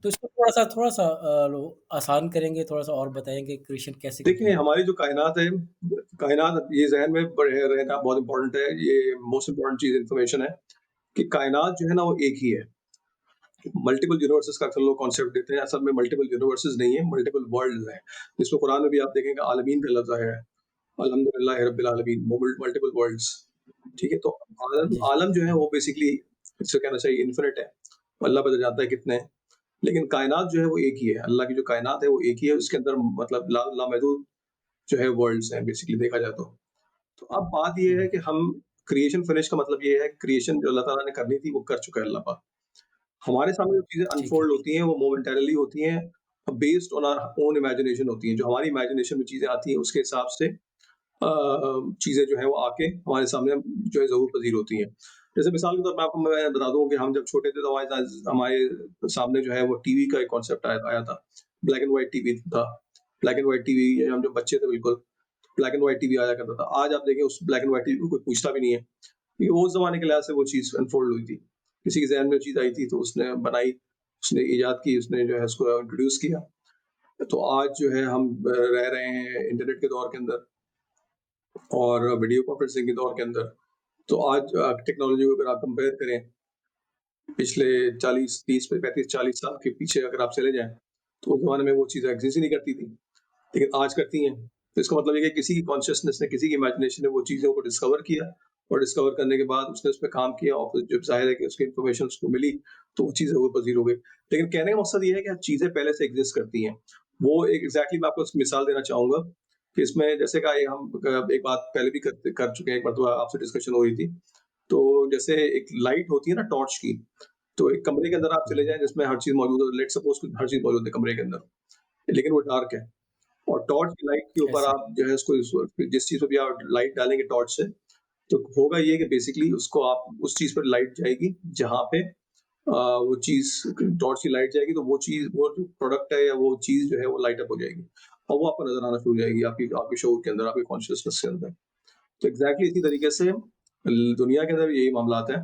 तो इसको थोड़ा-सा लो आसान करेंगे, थोड़ा-सा और बताएँगे क्रिएशन कैसे देखिए, कंप्लीट होती हमारी है? जो कायनात है, कायनात ये ज़हन में बड़े रहना बहुत इम्पोर्टेंट है, ये मोस्ट इम्पोर्टेंट चीज़ इन्फॉर्मेशन है कि कायनात जो है ना वो एक ही है। मल्टीपल यूनिवर्सेस का अक्सर लोग कॉन्सेप्ट देते हैं, असल में मल्टीपल यूनिवर्सेस नहीं है, मल्टीपल वर्ल्ड्स हैं। जिसमें कुरान में भी आप देखेंगे आलमीन का लफ्ज़ आया है, अल्हम्दुलिल्लाह रब्बिल आलमीन, मल्टीपल वर्ल्ड्स, ठीक है? तो आलम जी, जी। आलम जो है हुँ, वो बेसिकली जिसे कहना चाहिए इन्फिनिट है। अल्लाह पता जानता है कितने हैं, लेकिन कायनात जो है वो एक ही है। अल्लाह की जो कायनात है वो एक ही है, उसके अंदर मतलब लामहदूद जो है वर्ल्ड्स हैं बेसिकली देखा जाए तो। तो अब बात ये है हुँ, कि हम क्रिएशन फिनिश का मतलब ये है क्रिएशन जो अल्लाह ताला ने करनी थी वो कर चुका है अल्लाह पाक। हमारे सामने जो चीज़ें ठीक है। अनफोल्ड होती हैं वो मोमेंटरीली होती हैं, based on our own imagination होती हैं। जो हमारी इमेजिनेशन में चीज़ें आती हैं उसके हिसाब से चीज़ें जो हैं वो आके हमारे सामने जो है ज़रूर पज़ीर होती हैं। जैसे मिसाल के तौर पे आपको मैं बता दूँ कि हम जब छोटे थे तो हमारे सामने जो है वो टीवी का एक कॉन्सेप्ट आया आया था। ब्लैक एंड व्हाइट टीवी था। ब्लैक एंड व्हाइट टीवी हम जब बच्चे थे बिल्कुल, ब्लैक एंड व्हाइट टीवी आया करता था। आज आप देखें उस ब्लैक एंड व्हाइट टीवी को कोई पूछता भी नहीं है। क्योंकि उस ज़माने के लिहाज से वो चीज़ अनफ़ोल्ड हुई थी। किसी के ज़हन में चीज़ आई थी तो उसने बनाई, उसने इजाद की, उसने जो है उसको इंट्रोड्यूस किया। तो आज जो है हम रह रहे हैं इंटरनेट के दौर के अंदर और वीडियो कॉन्फ्रेंसिंग के दौर के अंदर। तो आज टेक्नोलॉजी को अगर आप कंपेयर करें पिछले 40, 30 पे 35, 40 साल के पीछे अगर आप चले जाएँ, तो उस ज़माने में वो चीज़ें एग्ज़िस्ट ही नहीं करती थी, लेकिन आज करती हैं। तो इसका मतलब ये है कि किसी की कॉन्शसनेस ने, किसी की इमेजिनेशन ने वो चीज़ों को डिस्कवर किया और डिस्कवर करने के बाद उसने उस पे काम किया और फिर जब ज़ाहिर है कि उसकी इन्फॉर्मेशन उसको मिली, तो वो चीज़ें वो पज़ीर हो गई। लेकिन कहने का मकसद ये है कि चीज़ें पहले से एग्ज़िस्ट करती हैं। वो एक एग्ज़ैक्टली मैं आपको उसकी मिसाल देना चाहूँगा कि इसमें जैसे कि हम एक बात पहले भी कर चुके हैं, एक मर्तबा आपसे डिस्कशन हो रही थी। तो जैसे एक लाइट होती है ना टॉर्च की, तो एक कमरे के अंदर आप चले हुँ, जाएँ जिसमें हर चीज़ मौजूद हो, लेट्स सपोज़ कि हर चीज़ मौजूद है कमरे के अंदर, लेकिन वो डार्क है और टॉर्च की लाइट के ऊपर ऐसे। आप जो है उसको जिस चीज़ पे भी आप लाइट डालेंगे टॉर्च से, तो होगा ये कि बेसिकली उसको आप उस चीज़ पर लाइट जाएगी जहाँ पे वो चीज़ टॉर्च की लाइट जाएगी तो वो चीज़ वो जो प्रोडक्ट है या वो चीज़ जो है वो लाइट अप हो जाएगी और वो आपको नज़र आना शुरू हो जाएगी आपकी आपके शऊर के अंदर, आपके कॉन्शियसनेस के अंदर। तो एग्ज़ैक्टली इसी तरीके से दुनिया के अंदर भी यही मामलात हैं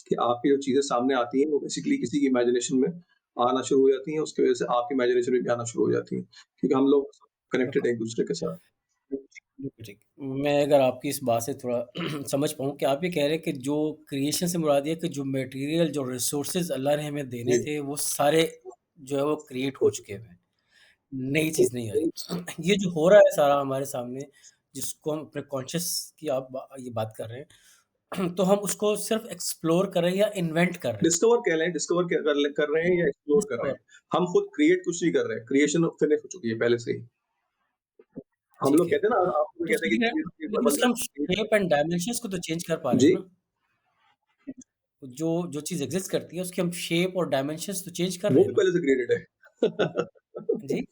कि आपकी जो चीज़ें सामने आती हैं, वो बेसिकली किसी की इमेजिनेशन में आना शुरू हो जाती हैं, उसकी वजह से आपकी इमेजिनेशन में भी आना शुरू हो जाती हैं, क्योंकि हम लोग कनेक्टेड बिल्कुल, हैं एक-दूसरे के साथ। बिल्कुल ठीक। मैं अगर आपकी इस बात से थोड़ा समझ पाऊँ कि आप ये कह रहे हैं कि जो क्रिएशन से मुराद ये है कि जो मटेरियल, जो रिसोर्सेज़ अल्लाह ने हमें देने जी, थे, वो सारे जो है वो क्रिएट हो चुके हैं। नई चीज़ नहीं आई। ये जो हो रहा है सारा हमारे सामने, जिसको हम अपने कॉन्शियस की आप ये बात कर रहे हैं, तो हम उसको सिर्फ़ एक्सप्लोर कर रहे हैं या इन्वेंट कर रहे हैं। डिस्कवर कह लें, डिस्कवर क कर रहे हैं या एक्सप्लोर कर रहे डिस्कवर हैं। हम खुद क्रिएट कुछ नहीं कर रहे हैं, क्रिएशन फिनिश हो चुकी है पहले से ही। हम लोग ठीक है। कहते हैं ना आप लोग तो कहते हैं लेकिन कि लेकिन उसके बंदा हम शेप एंड डायमेंशंस को तो चेंज कर पा रहे जी, हैं ना। जो जो चीज़ एक्ज़िस्ट करती है उसकी हम शेप और डायमेंशंस तो चेंज कर वो रहे हैं भी ना। पहले से क्रिएटेड हाँ, है। जी?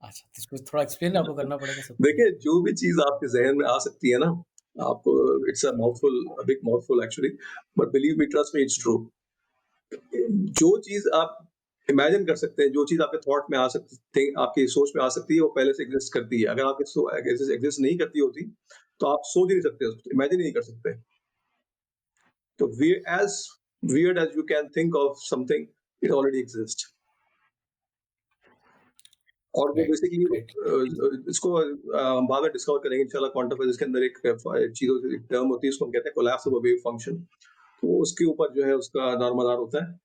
अच्छा, तो इसको थोड़ा एक्सप्लेन आपको करना पड़ेगा सबके लिए। देखिए, जो भी चीज़ आपके ज़हन में आ सकती है ना, आपको it's a big mouthful actually, but believe me, trust me, it's true. जो चीज़ आप इमेजिन कर सकते हैं, जो चीज़ आपके थॉट में आ सकती है, आपकी सोच में आ सकती है, वो पहले से एग्ज़िस्ट करती है। अगर आपकी एग्ज़िस्ट नहीं करती होती, तो आप सोच ही नहीं सकते उसको, इमेजिन ही नहीं कर सकते। तो as weird as you can think of something, it already exist. और वो राइट, बेसिकली राइट। इसको हम बाद में डिस्कवर करेंगे इंशाल्लाह क्वांटम फिजिक्स के अंदर एक चीज़ों से एक टर्म होती है, उसको हम कहते हैं collapse of a wave function. तो उसके ऊपर जो है उसका दारोमदार होता है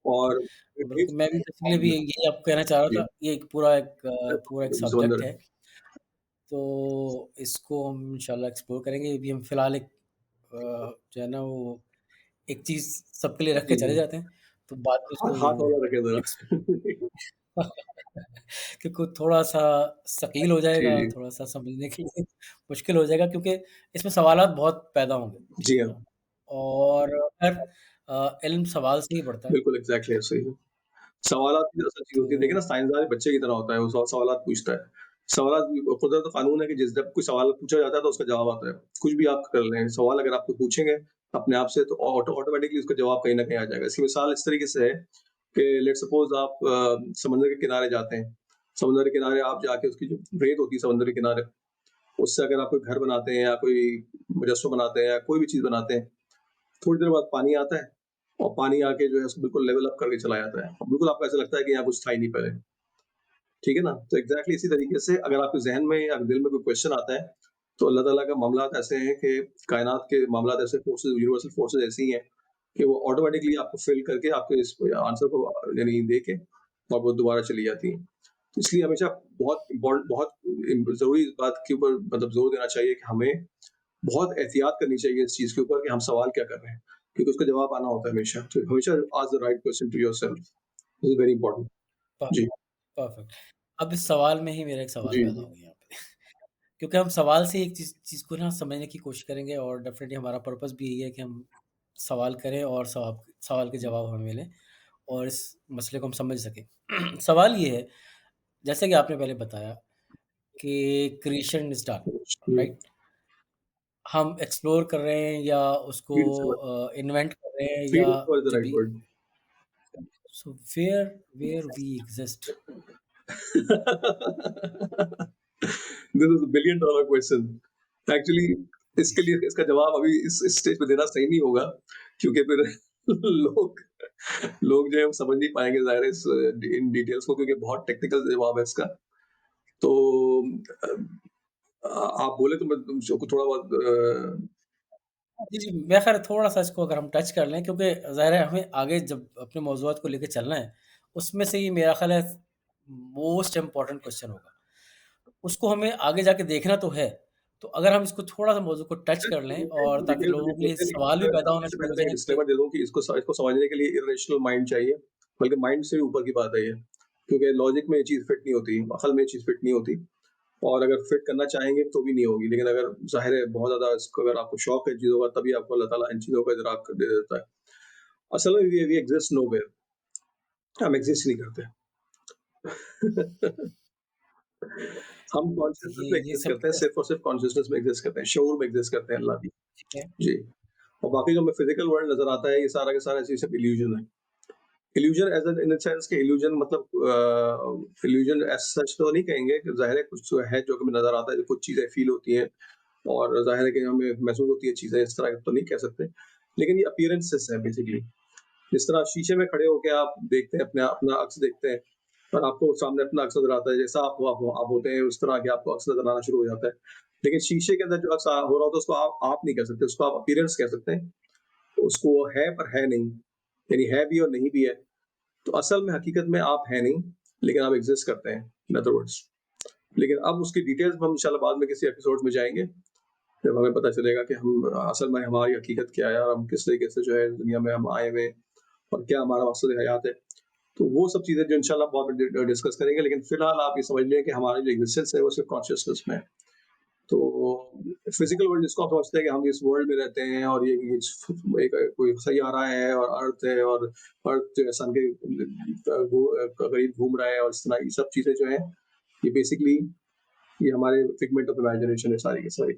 और बिल्कुल, मैं भी बेसिकली भी यही आपको कहना चाह रहा जी, था, ये एक पूरा एक सब्जेक्ट समंदर है। है, तो इसको हम इंशाल्लाह एक्सप्लोर करेंगे। अभी हम फिलहाल एक जो है ना वो एक चीज़ सबके लिए रख के जी, चले जी। जाते हैं, तो बाद में उसको हाथ वाला रखें एक्स ज़रा। क्योंकि थोड़ा-सा संकील हो जी, जाएगा, जी। थोड़ा-सा समझने के लिए मुश्किल हो जाएगा क्योंकि इसमें सवालात बहुत पैदा होंगे, जी है हाँ, ना? और खैर इल्म सवाल से ही बढ़ता है, बिल्कुल एग्ज़ैक्टली ऐसे ही है। सवालात की असल चीज़ होती है। देखिए तो ना साइंसदान बच्चे की तरह होता है, वो सवालात पूछता है। सवालात कुदरत का कानून है कि जिस जब कोई सवाल पूछा जाता है तो उसका जवाब आता है। कुछ भी आप कर लें, सवाल अगर आपको पूछेंगे अपने आप से तो ऑटोमैटिकली उसका जवाब कहीं न कहीं आ जाएगा। इसकी मिसाल इस तरीके से है कि लेट्स सपोज़ आप समुद्र के किनारे जाते हैं। समुद्र के किनारे आप जाके उसकी जो रेत होती है समुद्र के किनारे, उससे अगर आप कोई घर बनाते हैं या कोई मुजस्समा बनाते हैं या कोई भी चीज़ बनाते हैं, थोड़ी देर बाद पानी आता है और पानी आके जो है उसको बिल्कुल लेवल अप करके चला जाता है। और बिल्कुल आपको ऐसा लगता है कि यहाँ कुछ था ही नहीं पहले। ठीक है ना? तो एग्ज़ैक्टली इसी तरीके से अगर आपके ज़हन में या दिल में कोई क्वेश्चन आता है, तो अल्लाह ताला का मामलात ऐसे हैं कि कायनात के मामलात ऐसे फ़ोर्सेस यूनिवर्सल फ़ोर्सेस ऐसी हैं कि वो ऑटोमैटिकली आपको फ़िल करके आपके इस आंसर को यानी दे के और वो दोबारा चली जाती हैं। तो इसलिए हमेशा बहुत ज़रूरी इस बात के ऊपर मतलब ज़ोर देना चाहिए कि हमें बहुत एहतियात करनी चाहिए इस चीज़ के ऊपर कि हम सवाल क्या कर रहे हैं, क्योंकि उसका जवाब आना होता है हमेशा। तो हमेशा ask the right question to yourself. This is very important. प जी, परफेक्ट। अब इस सवाल में ही मेरा एक सवाल जी, पैदा जी। हो गया यहाँ पे क्योंकि हम सवाल से एक चीज़ चीज़ को ना समझने की कोशिश करेंगे और डेफ़िनिटली हमारा पर्पस भी यही है कि हम सवाल करें और सवाल के जवाब हमें मिलें और इस मसले को हम समझ सकें। सवाल ये है, जैसा कि आपने पहले बताया कि क्रिएशन इज़ डन, जी, राइट? हम एक्सप्लोर कर रहे हैं या उसको रीडिस्कवर इन्वेंट कर रहे हैं या रीडिस्कवर इज़ द जब राइट भी word. So where we exist this is a billion dollar question. Actually इसके लिए इसका जवाब अभी इस स्टेज पे देना सही नहीं होगा, क्योंकि फिर लोग लोग जो है वो समझ नहीं पाएँगे ज़ाहिर है इस इन डिटेल्स को, क्योंकि बहुत टेक्निकल जवाब है इसका। तो अ, आप बोले तो मैं तुमको थोड़ा बहुत जी, जी, मेरा ख़्याल है थोड़ा-सा इसको अगर हम टच कर लें क्योंकि ज़ाहिर है हमें आगे जब अपने मौज़ूआत को लेके चलना है, उसमें से ये मेरा ख़्याल है मोस्ट इम्पोर्टेंट क्वेश्चन होगा। उसको हमें आगे जाके देखना तो है, तो अगर हम इसको थोड़ा-सा मौज़ू को टच कर लें और ताकि डिटेल लोगों के लिए देखते नहीं, सवाल भी पैदा होना इससे शुरू हो पहले मैं जाएँ कि डिस्क्लेमर दे दूँ कि इसको समझने के लिए इरेशनल माइंड चाहिए, बल्कि माइंड से भी ऊपर की बात है ये। क्योंकि लॉजिक में ये चीज़ फिट नहीं होती, अक़ल में ये चीज़ फिट नहीं होती, और अगर फिट करना चाहेंगे तो भी नहीं होगी। लेकिन अगर ज़ाहिर है बहुत ज़्यादा इसको अगर आपको शौक है इन चीज़ों का, तभी आपको अल्लाह ताला इन चीज़ों का इदराक दे देता है। असल में वी एक्सिस्ट नोवेयर, हम एक्सिस्ट ही नहीं करते। हम कॉन्शियसनेस में ये एक्सिस्ट सब करते हैं, सिर्फ़ और सिर्फ़ कॉन्शियसनेस में एक्सिस्ट करते हैं, शऊर में एक्सिस्ट करते हैं अल्लाह की। ठीक है। जी, और बाकी जो हमें फिज़िकल वर्ल्ड नज़र आता है, ये सारा का सारा चीज़ सिर्फ़ इल्यूज़न है। Illusion as in in the sense कि इल्यूज़न मतलब इल्यूज़न एज़ सच तो नहीं कहेंगे, कि ज़ाहिर है कुछ तो है जो हमें नज़र आता है, जो कुछ चीज़ें फ़ील होती हैं, और ज़ाहिर है कि हमें महसूस होती है चीज़ें, इस तरह तो नहीं कह सकते। लेकिन ये अपीयरेंसेस हैं बेसिकली। जिस तरह शीशे में खड़े होके आप देखते हैं, अपना अक्स देखते हैं, और आपको सामने अपना अक्स नज़र आता है, जैसा आप होते हैं, उस तरह के आपको अक्स नज़र आना शुरू हो जाता है। लेकिन शीशे के अंदर जो अक्स हो रहा होता है, उसको आप नहीं कह सकते, उसको आप अपीयरेंस कह सकते हैं। उसको वो है पर है नहीं, यानी है भी और नहीं भी है। तो असल में हकीकत में आप हैं नहीं, लेकिन आप एग्ज़िस्ट करते हैं, इन अदर वर्ड्स। लेकिन अब उसकी डिटेल्स में हम इंशाल्लाह बाद में किसी एपिसोड में जाएँगे, जब हमें पता चलेगा कि हम असल में हमारी हकीकत क्या है, और हम किस तरीके से जो है दुनिया में हम आए हुए हैं, और क्या हमारा मकसद हयात है। तो वो सब चीज़ें जो इंशाल्लाह बाद में डिस्कस करेंगे, लेकिन फिलहाल आप ये समझ लें कि हमारी जो एग्जिस्टेंस है वो सिर्फ कॉन्शियसनेस में है। तो फिजिकल वर्ल्ड जिसको आप समझते हैं कि हम इस वर्ल्ड में रहते हैं, और ये एक कोई सैयारा है और अर्थ है, और अर्थ जो है सन के करीब घूम रहा है, और इस तरह ये सब चीज़ें जो हैं, ये बेसिकली ये हमारे फिगमेंट ऑफ इमेजिनेशन है सारी की सारी।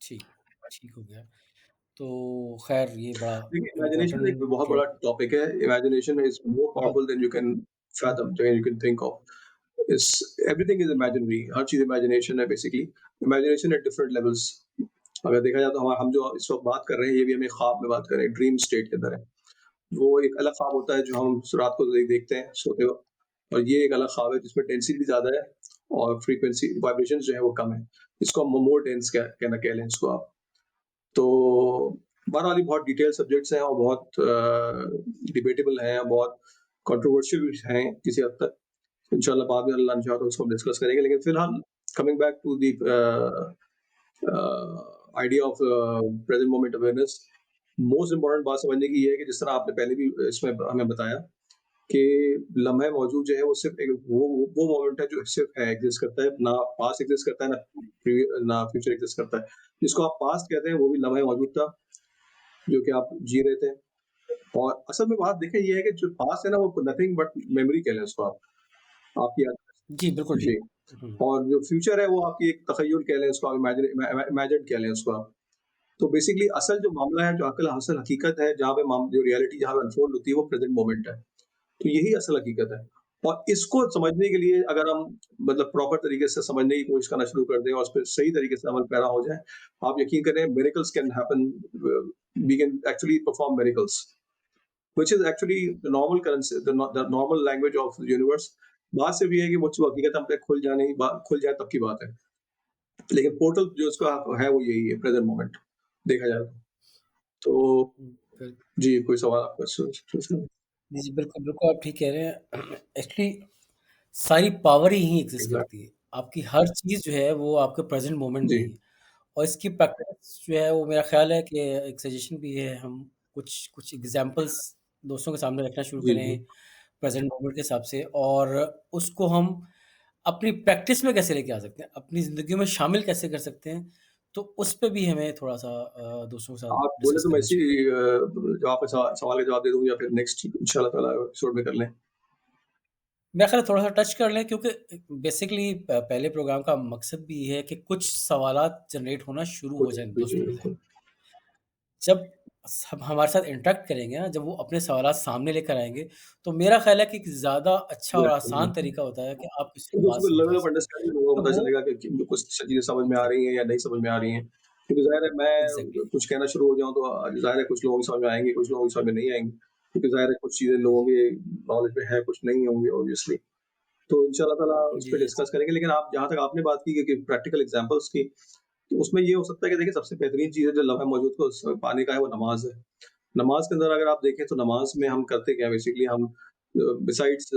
ठीक, ठीक हो गया। तो ख़ैर ये बड़ा देखिए, इमेजिनेशन एक इम्पोर्टेंट बहुत जो बड़ा टॉपिक है। इमेजिनेशन इज़ मोर बहुत powerful then you can fathom, then you can think of. It's everything is imaginary, हर चीज़ इमेजिनेशन है basically. Imagination at different levels. अगर देखा जाए तो हम जो इस वक़्त बात कर रहे हैं, ये भी हम एक ख्वाब में बात कर रहे हैं, ड्रीम स्टेट के अंदर है। वो एक अलग ख्वाब होता है जो हम रात को देखते हैं सोते वक़्त, और ये एक अलग ख्वाब है जिसमें डेंसिटी ज़्यादा है, और फ्रीक्वेंसी वाइब्रेशंस जो है वो कम है। इसको हम मोर डेंस कह लें इसको आप। तो बहरहाल ये बहुत डिटेल सब्जेक्ट्स हैं, और बहुत डिबेटेबल हैं, बहुत कंट्रोवर्शियल भी हैं किसी हद तक। इंशाल्लाह बाद में अल्लाह ने चाहा तो उसको हम डिस्कस करेंगे। लेकिन फिलहाल coming back to the idea of present moment awareness, most important बात समझने की ये है कि जिस तरह आपने पहले भी इसमें हमें बताया कि लम्हे मौजूद जो है वो सिर्फ एक वो मोमेंट है जो सिर्फ है, एग्जिस्ट करता है, ना पास्ट एग्जिस्ट करता है, ना फ्यूचर एग्जिस्ट करता है। जिसको आप पास्ट कहते हैं वो भी लम्हे मौजूद था, जो कि आप जी रहे थे। और असल में बात देखें ये है कि जो पास्ट है ना, वो नथिंग बट मेमोरी कह लें उसको आप, आपकी याद। जी, बिल्कुल जी। ठीक। हुँ, और जो फ्यूचर है वो आपकी एक तख़य्युल कह लें उसको, आप इमेजिन कह लें उसको आप। तो बेसिकली असल जो मामला है, जो असल हकीकत है, जहाँ पे जो रियलिटी जहाँ पे अनफोल्ड होती है, वो प्रेजेंट मोमेंट है। तो यही असल हकीकत है। और इसको समझने के लिए अगर हम मतलब प्रॉपर तरीके से समझने की कोशिश करना शुरू कर दें, और उस पे सही तरीके से अमल पैरा हो जाए, आप यकीन करें miracles can happen, we can actually perform miracles, which is actually the normal currency, the normal language of the universe. बात सिर्फ ये है कि वो जो हकीकत हम पे खुल जाए तब की बात है। लेकिन पोर्टल जो उसका है वो यही है, प्रेजेंट मोमेंट, देखा जाए तो। तो हुँ, बिल जी, कोई सवाल आपका जी, जी, बिल्कुल, बिल्कुल आप ठीक कह रहे हैं। एक्चुअली सारी पावर ही यहीं एग्ज़िस्ट करती एग्ज़ैक्टली। है। आपकी हर चीज़ जो है वो आपके प्रेज़ेंट मोमेंट में जी, ही है और इसकी प्रैक्टिस जो है वो मेरा ख़्याल है कि एक सजेशन भी है हम कुछ कुछ एग्ज़ाम्पल्स दोस्तों के सामने रखना शुरू जी, करें जी। प्रेज़ेंट मोमेंट के हिसाब से और उसको हम अपनी प्रैक्टिस में कैसे लेके आ सकते हैं, अपनी ज़िंदगी में शामिल कैसे कर सकते हैं, तो उस पे भी हमें थोड़ा-सा दोस्तों के साथ आप बोले डिस्कस तो मैं करना इसी चाहिए। जवाब पे सवाल का जवाब दे दूँ, या फिर नेक्स्ट इंशाल्लाह ताला एपिसोड में कर लें? मेरा ख़्याल है थोड़ा-सा टच कर लें क्योंकि बेसिकली पहले प्रोग्राम का मकसद भी ये है कि कुछ सवालात जनरेट होना शुरू हो जाएँ जी, दोस्तों के ज़हन बिल्कुल। में। जब सब हमारे साथ इंटरैक्ट करेंगे ना, जब वो अपने सवालात सामने लेकर आएँगे, तो मेरा ख़्याल है कि एक ज़्यादा अच्छा और एग्ज़ैक्टली, आसान बिल्कुल। तरीका होता है कि आप किसी को क्योंकि बात उसको समझा लेवल ऑफ सकें। अंडरस्टैंडिंग लोगों को तो पता वो चलेगा कि इनको कुछ चीज़ें समझ में आ रही एग्ज़ैक्टली, हैं या नहीं समझ में आ रही हैं। क्योंकि ज़ाहिर है मैं एग्ज़ैक्टली। कुछ कहना शुरू हो जाऊँ तो ज़ाहिर है कुछ लोगों को समझ में आएँगे, कुछ लोगों को समझ में नहीं आएँगी। क्योंकि ज़ाहिर है कुछ चीज़ें लोगों के नॉलेज में है, कुछ नहीं होंगी ऑब्वियसली। तो इंशाअल्लाह ताला उस जी, पे जी। डिस्कस करेंगे। लेकिन आप जहाँ तक आपने बात की कि प्रैक्टिकल एग्ज़ाम्पल्स की, तो उसमें ये हो सकता है कि देखिए सबसे बेहतरीन चीज़ है जो लम्हा मौजूद को स पाने का है वो नमाज़ है। नमाज़ के अंदर अगर आप देखें तो नमाज़ में हम करते क्या है बेसिकली हम बिसाइड्स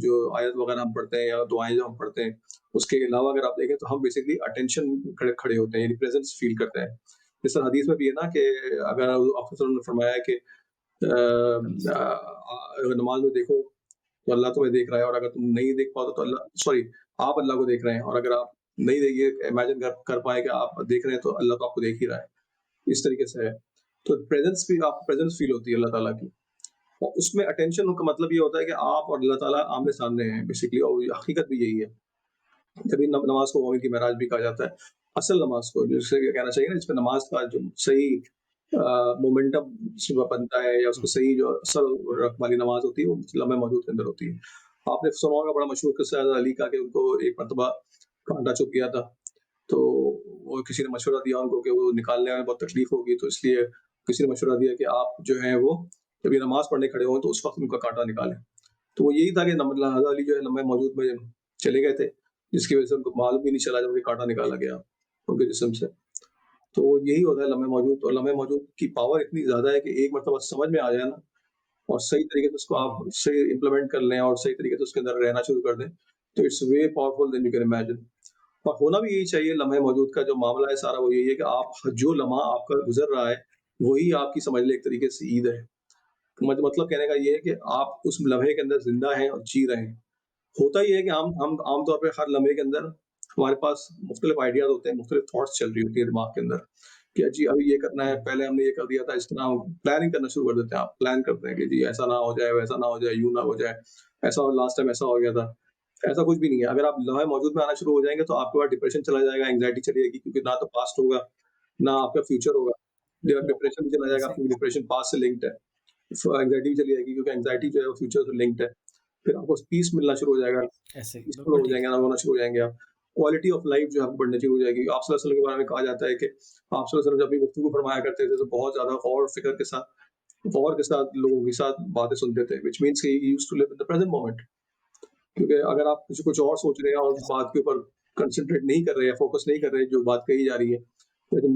जो आयत वगैरह हम पढ़ते हैं या दुआएँ जो हम पढ़ते हैं, उसके अलावा अगर आप देखें तो हम बेसिकली अटेंशन खड़े खड़े होते हैं, यानी प्रेज़ेंस फ़ील करते हैं। जैसे हदीस में भी है ना कि अगर आप ने फरमाया है कि अगर नमाज़ में देखो तो अल्लाह तुम्हें देख रहा है और अगर तुम नहीं देख पाओ तो अल्लाह सॉरी आप अल्लाह को देख रहे हैं और अगर आप नहीं देखिए इमेजिन कर कर पाएँ कि आप देख रहे हैं तो अल्लाह तो आपको देख ही रहा है। इस तरीके से है। तो प्रेज़ेंस भी आपको प्रेज़ेंस फ़ील होती है अल्लाह ताला की। और उसमें अटेंशन का मतलब ये होता है कि आप और अल्लाह ताला आमने-सामने हैं बेसिकली और ये हकीकत भी यही है। तभी नमाज़ को मोमिन की महराज भी कहा जाता है। असल नमाज़ को जिसे कहना चाहिए ना जिसमें नमाज़ का जो सही मोमेंटम सुबह बनता है या हुँ, उसको सही जो असर रख वाली नमाज़ होती है वो लम्हे मौजूद के अंदर होती है। आपने सुना होगा बड़ा मशहूर किस्सा है अली का कि उनको एक मर्तबा कांटा चुभ गया था। तो वो किसी ने मशवरा दिया उनको कि वो निकालने में बहुत तकलीफ होगी तो इसलिए किसी ने मशवरा दिया कि आप जो है वो जब ये नमाज़ पढ़ने खड़े हों तो उस वक़्त उनका कांटा लिकालें। तो वो यही था कि हज़रत अली जो है लम्हे मौजूद में चले गए थे, जिसकी वज़ह से उनको मालूम भी नहीं चला जब ये काँटा निकाला गया उनके जिस्म से। तो यही होता है लम्हे मौजूद और लम्हे मौजूद की पावर इतनी ज़्यादा है कि एक मर्तबा समझ में आ जाए ना और सही तरीके से उसको आप हुँ, सही इम्प्लीमेंट कर लें और सही तरीके से उसके अंदर रहना शुरू कर दें, तो it's way powerful then you can imagine. और होना भी यही चाहिए लम्हे मौजूद का जो मामला है सारा वो यही है कि आप जो लम्हा आपका गुज़र रहा है, वही आपकी समझ लें एक तरीके से ईद है। मतलब कहने का ये है कि आप उस लम्हे के अंदर ज़िंदा हैं और जी रहे हैं। होता ये है कि हम आम तौर पे हर लम्हे के अंदर हमारे पास मुख्तलिफ आइडियाज़ होते हैं, मुख्तलिफ थॉट्स चल रही होती है दिमाग के अंदर, कि जी अभी ये करना है, हुँ, पहले हमने ये कर दिया था, इस तरह हम प्लानिंग करना शुरू कर देते हैं। आप प्लान करते हैं कि जी ऐसा ना हो जाए, वैसा ना हो जाए, यूँ ना हो जाए, ऐसा लास्ट टाइम ऐसा हो गया था। ऐसा कुछ भी नहीं है। अगर आप लम्हे मौजूद में आना शुरू हो जाएँगे तो आपके पास डिप्रेशन चला जाएगा, एंग्ज़ायटी चली जाएगी क्योंकि ना तो पास्ट होगा, ना आपका फ्यूचर होगा। जब डिप्रेशन भी चला जाएगा क्योंकि एग्ज़ैक्टली, डिप्रेशन पास्ट से लिंक्ड है। एंग्ज़ायटी भी चली जाएगी क्योंकि एंग्ज़ायटी जो है वो फ्यूचर से लिंक्ड है। फिर आपको पीस मिलना शुरू हो जाएगा, ऐसे ही, पीसफुल बिल्कुल हो ठीक जाएँगे, है। ना रोना शुरू हो जाएँगे आप। क्वालिटी ऑफ लाइफ़ जो है आपको बढ़नी शुरू हो जाएगी। आप सल्लल्लाहु अलैहि वसल्लम के बारे में कहा जाता है कि आप सल्लल्लाहु अलैहि वसल्लम जब भी गुफ्तगू फरमाया करते थे तो बहुत ज़्यादा गौर फ़िक्र के साथ लोगों के साथ बातें सुनते थे, which means he used to live in the present moment. क्योंकि अगर आप किसी कुछ और सोच रहे हैं और उस ऐसे बात के ऊपर कंसंट्रेट नहीं कर रहे हैं, फोकस नहीं कर रहे हैं, जो बात कही जा रही है, या जो जो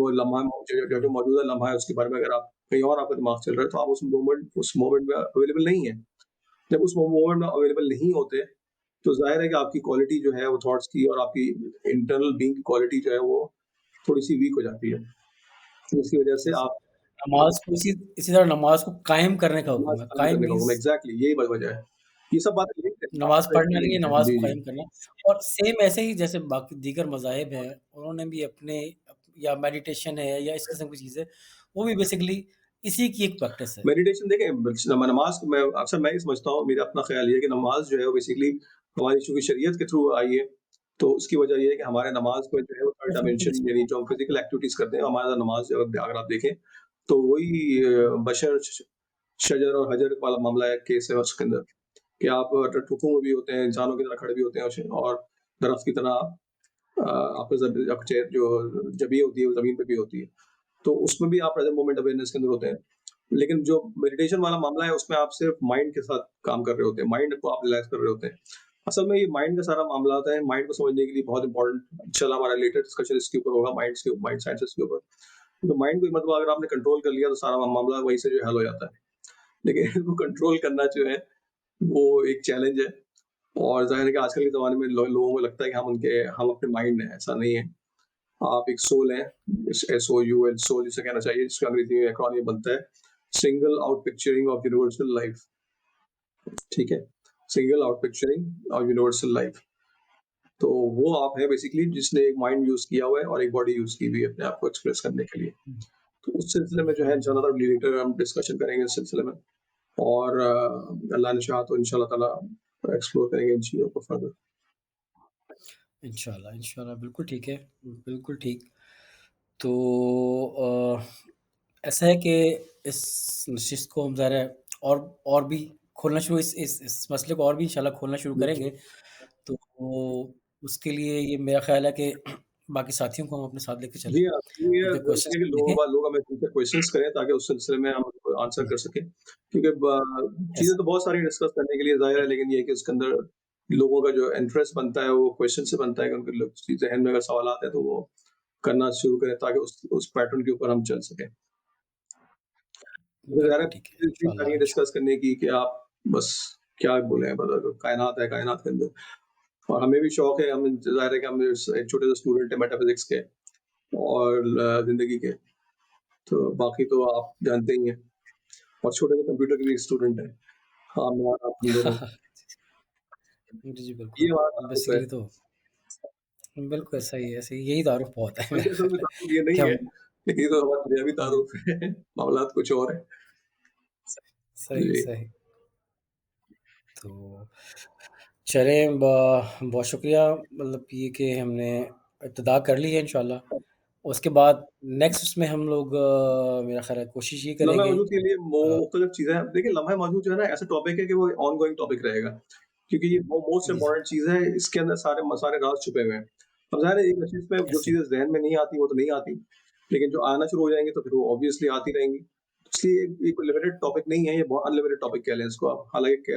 हुँ, मौजूदा लम्हा है उसके बारे में अगर आप कहीं और आपका दिमाग चल रहा है, तो आप उस मोमेंट में अवेलेबल नहीं है। जब उस मोमेंट में अवेलेबल नहीं होते, तो ज़ाहिर है कि आपकी क्वालिटी जो है वो थॉट्स की और आपकी इंटरनल बीइंग की क्वालिटी जो है वो थोड़ी-सी वीक हो जाती है। तो इसकी वजह से ऐसे आप नमाज़ को इसी तरह नमाज़ को कायम करने का हुक्म नमाज़ है। कायम कायम करने का हुक्म मीन्स एग्ज़ैक्टली यही वजह है। ये सब बातें लिंक्ड है, नमाज़ आपस में पढ़ना एकदम नहीं है, लिंक्ड है। नमाज़ को जी, जी। कायम करना और सेम ऐसे ही जैसे बाकी दीगर मज़ाहिब हैं, उन्होंने भी अपने या मेडिटेशन है या इस किस्म की चीज़ें, वो भी बेसिकली इसी की एक प्रैक्टिस है। मेडिटेशन देखें नमाज़ मैं अक्सर मैं ये समझता हूँ, मेरा अपना ख़्याल ये है कि नमाज़ जो है वो बेसिकली हमारी चूँकि शरीयत के थ्रू आई है, तो उसकी वजह ये है कि हमारे नमाज़ में जो है वो थर्ड डायमेंशन यानी जो हम फिज़िकल एक्टिविटीज़ करते हैं, हमारा नमाज़ अगर आप देखें, तो वही बशर, शजर और हजर वाला मामला है, केस है उसके अंदर, कि आप टुकड़ों में भी होते हैं, इंसानों की तरह खड़े भी होते हैं और दरख़्त की तरह आप आपका आपकी चेयर जो जबीह होती है, वो ज़मीन पे भी होती है। तो उसमें भी आप प्रेज़ेंट मोमेंट अवेयरनेस के अंदर होते हैं। लेकिन जो मेडिटेशन वाला मामला है उसमें आप सिर्फ माइंड के साथ काम कर रहे होते हैं, माइंड को आप रिलैक्स कर रहे होते हैं। असल में ये माइंड का सारा मामला होता है, माइंड को समझने के लिए बहुत इम्पोर्टेंट इंशाल्लाह हमारा लेटर डिस्कशन इसके ऊपर होगा माइंड साइंसेस के ऊपर। तो माइंड को मतलब अगर आपने कंट्रोल कर लिया तो सारा मामला वहीं से जो है हल हो जाता है। लेकिन इसको कंट्रोल करना जो है वो एक चैलेंज है और ज़ाहिर है कि आजकल के ज़माने में लोगों को लगता है कि हम अपने माइंड हैं, ऐसा नहीं है। आप एक सोल हैं, SOUL सोल जिसे कहना चाहिए, जिसका अंग्रेज़ी में एक्रोनिम बनता है, single out picturing of universal life. ठीक है? Single out picturing of universal life. तो वो आप हैं बेसिकली जिसने एक माइंड यूज़ किया हुआ है और एक बॉडी यूज़ की हुई है अपने आप को एक्सप्रेस करने के लिए। हुँ, तो उस सिलसिले में जो है हुँ, इंशाल्लाह लेटर हम डिस्कशन करेंगे इस सिलसिले में और अल्लाह ने चाहा तो इंशाल्लाह ताला एक्सप्लोर करेंगे इन चीज़ों को फर्दर। इंशाल्लाह, इंशाल्लाह बिल्कुल ठीक है, बिल्कुल ठीक। तो ऐसा है कि इस चीज़ को हम ज़रा और भी खोलना शुरू इस मसले को और भी इंशाल्लाह खोलना शुरू बिल्कुल। करेंगे। तो उसके लिए ये मेरा ख़्याल है कि बाकी साथियों को हम अपने साथ लेके चलें, जी हाँ, ये उनके ज़रूरी क्वेश्चंस है कि देखें। लोग हमें फ्यूचर क्वेश्चन्स करें ताकि उस सिलसिले में हम उसको आंसर जी, कर सकें। क्योंकि चीज़ें ऐसा तो बहुत सारी डिस्कस करने के लिए ज़ाहिर है, लेकिन ये है कि उसके अंदर लोगों का जो इंटरेस्ट बनता है, वो क्वेश्चन से बनता है कि उनके ज़हन में अगर सवालात हैं, तो वो करना शुरू करें ताकि उस पैटर्न के ऊपर हम चल सकें। तो ज़ाहिर है, बिल्कुल ठीक है, इतनी इंशाल्लाह, सारी डिस्कस इंशाल्लाह। करने की कि आप बस क्या बोलें, मतलब कायनात है, कायनात के अंदर और हमें भी शौक है, हम ज़ाहिर है कि हम एक छोटे से स्टूडेंट हैं मेटाफिज़िक्स के और ज़िंदगी के, तो बाकी तो आप जानते ही हैं और छोटे से कंप्यूटर के भी स्टूडेंट हैं। हाँ, मैं और आप हम दोनों। जी, जी, ये बिल्कुल। हमारा ताल्लुक है। बेसिकली तो बिल्कुल सही है, सही यही तारुफ़ बहुत है बल्कि मेरा असल में ख़्याल है ताल्लुक ये कि नहीं है, हम लेकिन ये तो हमारा दुनियावी हुँ, ताल्लुक है, मामलात कुछ और हैं। सही, जी। सही। तो चलें बहुत शुक्रिया मतलब ये कि हमने इब्तिदा कर ली है इंशाल्लाह। उसके बाद नेक्स्ट उसमें हम लोग मेरा ख़्याल है कोशिश ये लम्हा करेंगे मौजूद के लिए अ, मुख्तलिफ चीज़ें हैं। देखिए, लम्हा मौजूद जो है ना, ऐसा टॉपिक है कि वो ऑन गोइंग टॉपिक रहेगा, क्योंकि ये वो मोस्ट जी, जी, इम्पोर्टेंट चीज़ है, इसके अंदर सारे राज़ छुपे हुए हैं। अब ज़ाहिर है, एक नशीस में जो ऐसे चीज़ें ज़हन में नहीं आती, वो तो नहीं आती, लेकिन जो आना शुरू हो जाएँगी, तो फिर वो ऑब्वियसली आती रहेंगी। इसलिए ये कोई लिमिटेड टॉपिक नहीं है, ये बहुत अनलिमिटेड टॉपिक कह लें इसको आप। हालाँकि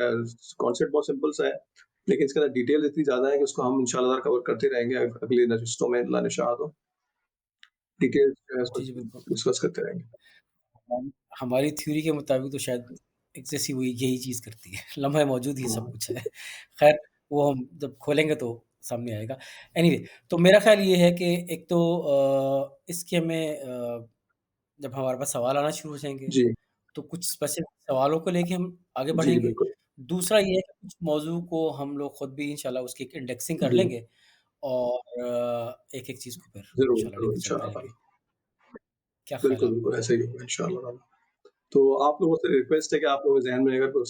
कॉन्सेप्ट बहुत सिंपल सा है, लेकिन इसके अंदर डिटेल इतनी ज़्यादा है कि उसको हम इंशाअल्लाह कवर करते रहेंगे अगली नशिस्तों में, अल्लाह ने चाहा तो। डिटेल्स जो है उसको जी, जी, बिल्कुल। डिस्कस करते रहेंगे। हमारी थ्योरी के मुताबिक तो शायद एग्ज़ैक्टली वही यही चीज़ करती है। लम्हा मौजूद ही सब हाँ। कुछ है। ख़ैर वो हम जब खोलेंगे तो सामने आएगा। एनीवे तो मेरा ख़्याल ये है कि एक तो इसकी हमें जब हमारे पास सवाल आना शुरू हो जाएँगे, जी। तो कुछ स्पेसिफ़िक सवालों को लेके हम आगे जी, बढ़ेंगे। बिल्कुल। दूसरा ये है कि कुछ मौज़ू को हम लोग खुद भी इंशाल्लाह उसकी एक इंडेक्सिंग कर जी। लेंगे और एक-एक चीज़ को फिर ज़रूर, इंशाल्लाह ज़रूर लेके चलते इंशाअल्लाह ताला। रहेंगे। क्या ख़्याल है बिल्कुल, आपका? बिल्कुल ऐसा ही होगा इंशाअल्लाह ताला। तो आप लोगों से रिक्वेस्ट है कि आप लोगों के ज़हन में अगर कोई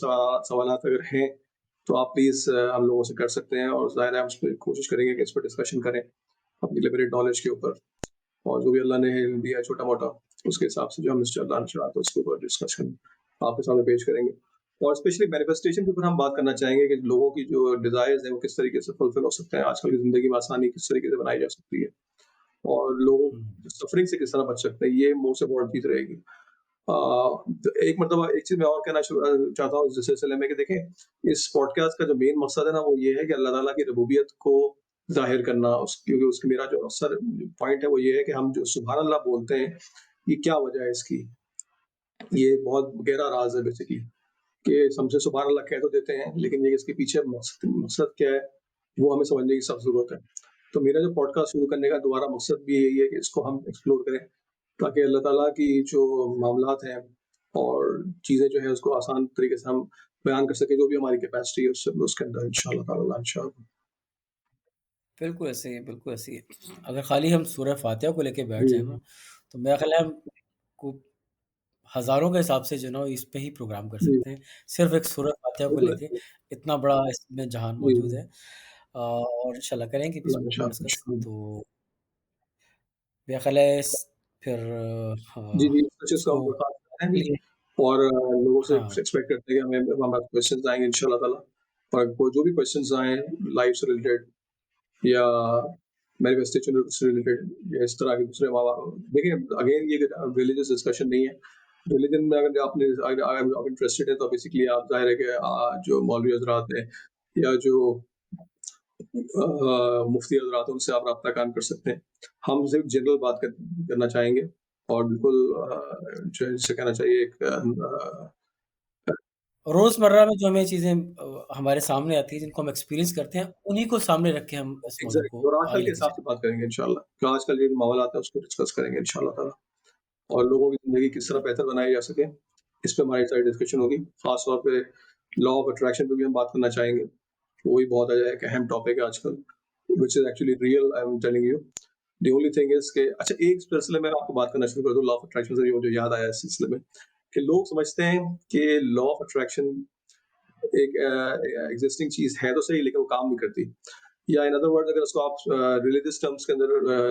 सवालात अगर हैं, तो आप प्लीज़ हम लोगों से कर सकते हैं और ज़ाहिर है हम इसपे कोशिश करेंगे कि इस पे डिस्कशन करें, अपनी लिमिटेड नॉलेज के ऊपर और जो भी अल्लाह ने इल्म दिया है छोटा-मोटा, उसके हिसाब से जो हम अल्लाह ने चाहा तो उसके ऊपर डिस्कशन आपके सामने पेश करेंगे। और स्पेशली मैनिफेस्टेशन के ऊपर हम बात करना चाहेंगे कि लोगों की जो डिज़ायर्स हैं, वो किस तरीके से फुलफिल हो सकते हैं, आजकल की ज़िंदगी में आसानी किस तरीके से बनाई जा सकती है और लोग हुँ, सफरिंग से किस तरह बच सकते हैं, ये मोस्ट इम्पोर्टेंट चीज़ रहेगी। तो एक मर्तबा एक चीज़ मैं और कहना चाहता हूँ इस सिलसिले में कि देखें, इस पॉडकास्ट का जो मेन मकसद है ना, वो ये है कि अल्लाह ताला की रबूबियत को ज़ाहिर करना, क्योंकि उसकी मेरा जो अक्सर पॉइंट है, वो ये है कि हम जो सुभान अल्लाह बोलते हैं, ये क्या वजह है इसकी? ये बहुत गहरा राज़ है बेसिकली कि हमसे सुभान अल्लाह कह तो देते हैं, लेकिन ये इसके पीछे मकसद मकसद क्या है, वो हमें समझने की सख्त ज़रूरत है। तो मेरा जो पॉडकास्ट शुरू करने का दोबारा मकसद भी यही है कि इसको हम एक्सप्लोर करें, ताकि अल्लाह ताला की जो मामलात हैं और चीज़ें जो हैं, उसको आसान तरीके से हम बयान कर सकें, जो भी हमारी कैपेसिटी है उससे उसके अंदर इंशाअल्लाह ताला इंशाअल्लाह। बिल्कुल ऐसे ही है, बिल्कुल ऐसे ही है। अगर खाली हम सूरह फ़ातिहा को लेके बैठ जाएँ ना, जी, तो मेरा ख़्याल है हम को हज़ारों के हिसाब से जो है ना इस पे ही प्रोग्राम कर जी, सकते हैं। सिर्फ़ एक सूरह फ़ातिहा को बिल्कुल लेके ऐसे ही इतना बड़ा इसमें जहान जी, मौजूद है। और इंशाल्लाह करेंगे भी अल्लाह इसको ने चाहा तो डिस्कस। इंशाअल्लाह। तो मेरा ख़्याल है फिर जी, जी, कोशिश का इसको हम बता हैं भी लिए और लोगों से हाँ, एक्सपेक्ट करते हैं कि हमें हमारे क्वेश्चन्स आएँगे इंशाअल्लाह ताला और कोई जो भी क्वेश्चन्स आएँ लाइफ से रिलेटेड या मैनिफेस्टेशन से रिलेटेड या इस तरह के दूसरे देखिए, अगेन ये रिलीजियस डिस्कशन नहीं है। रिलीजन में अगर अगर आप इंटरेस्टेड है, तो बेसिकली आप ज़ाहिर है कि जो मौलवी हज़रात हैं या जो मुफ्ती हज़रात हैं, उनसे आप राब्ता कायम कर सकते हैं। हम सिर्फ़ जनरल बात करना चाहेंगे और बिल्कुल जो है जिसे कहना चाहिए एक रोज़मर्रा में जो हमें चीज़ें हमारे सामने आती हैं, जिनको हम एक्सपीरियंस करते हैं, उन्हीं को सामने रख के हम इस मौज़ू को एग्ज़ैक्टली और आगे आजकल के लेके हिसाब से जाएँगे। बात करेंगे इंशाअल्लाह। जो आजकल जो मामलात हैं, उसको डिस्कस करेंगे इंशाअल्लाह ताला और लोगों की ज़िंदगी किस तरह बेहतर बनाई जा सके, इस पे हमारी सारी डिस्कशन होगी। ख़ास तौर पे लॉ ऑफ अट्रैक्शन पे भी हम बात करना चाहेंगे। वो भी बहुत एक अहम टॉपिक है आजकल, which is actually real, I am telling you. The only thing is कि अच्छा, एक सिलसिले में आपको बात करना शुरू कर दूँ लॉ ऑफ अट्रैक्शन से, मुझे याद आया इस सिलसिले में कि लोग समझते हैं कि लॉ ऑफ अट्रैक्शन एक एग्ज़िस्टिंग चीज़ है तो सही लेकिन वो काम नहीं करती। या इन अदर वर्ड्स अगर उसको आप रिलीजियस टर्म्स के अंदर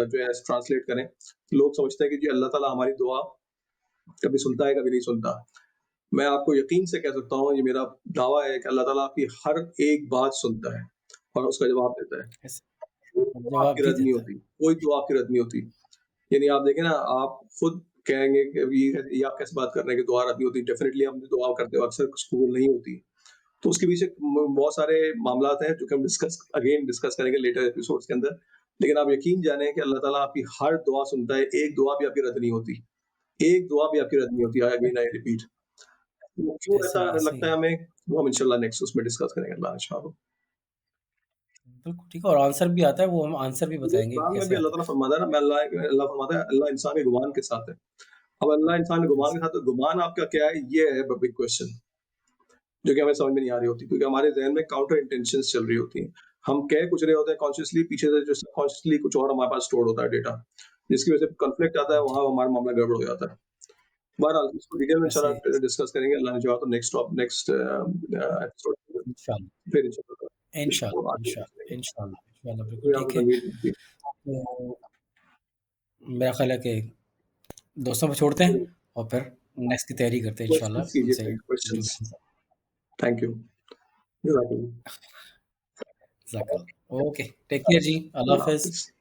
जो है ट्रांसलेट करें, तो लोग समझते हैं कि जी अल्लाह ताला हमारी दुआ कभी सुनता है, कभी नहीं सुनता। मैं आपको यकीन से कह सकता हूँ, ये मेरा दावा है कि अल्लाह ताला आपकी हर एक बात सुनता है और उसका जवाब देता है। ऐसे कोई दुआ जवाब आपकी भी रद्द नहीं देता है। होती, कोई दुआ आपकी रद्द नहीं होती। यानी आप देखें ना, आप खुद कहेंगे कि ये आप कैसे बात कर रहे हैं कि दुआ रद्द नहीं होती? डेफ़िनिटली हम दुआ करते हो, अक्सर कबूल नहीं होती। तो उसके पीछे बहुत सारे मामलात हैं जो कि हम डिस्कस करेंगे लेटर एपिसोड्स के अंदर। लेकिन आप यकीन जानें कि अल्लाह ताला आपकी हर दुआ सुनता है, एक दुआ भी आपकी रद्द नहीं होती। एक दुआ भी आपकी रद्द नहीं होती। Again I repeat. तो क्यों ऐसे ऐसा ही ऐसे ही लगता है है। हमें, वो हम इंशाल्लाह नेक्स्ट उसमें डिस्कस करेंगे अल्लाह ने चाहा तो। बिल्कुल ठीक है और आंसर भी आता है, वो हम आंसर भी ये बताएँगे कि कुरान में कैसे भी अल्लाह आता है। ताला फरमाता है ना, मैं अल्लाह फरमाता है अल्लाह इंसान के गुमान के साथ है। अब अल्लाह इंसान के गुमान ऐसे के साथ, तो गुमान आपका क्या है? ये है ब बिग क्वेश्चन, जो कि हमें समझ में नहीं आ रही होती, क्योंकि हमारे ज़हन में काउंटर इंटेंशंस चल रही होती हैं। हम कह कुछ रहे होते हैं कॉन्शियसली, पीछे से जो सबकॉन्शियसली कुछ और हमारे पास स्टोर होता है डेटा, जिसकी वजह से कॉन्फ्लिक्ट आता है, जी, वहाँ हमारा मामला गड़बड़ हो जाता है। बहरहाल इसको डिटेल में ऐसे ही इंशाल्लाह डिस्कस करेंगे, अल्लाह ने चाहा तो नेक्स्ट एपिसोड में इंशाल्लाह, फिर इंशाल्लाह इसको इंशाल्लाह, आगे इंशाल्लाह, करेंगे। इंशाल्लाह, इंशाल्लाह बिल्कुल कोई आपको ठीक है। तनवीर नहीं थी? तो मेरा ख़्याल है कि दोस्तों को छोड़ते हैं और फिर नेक्स्ट की तैयारी करते हैं इंशाल्लाह क्वेश्चंस कीजिए, उनसे जो क्वेश्चंस। भी थैंक यू। जज़ाकल्लाह। ज़ाकल्लाह। ओके, टेक केयर जी, अल्लाह अल्लाह हाफ़िज़। हाफ़िज़।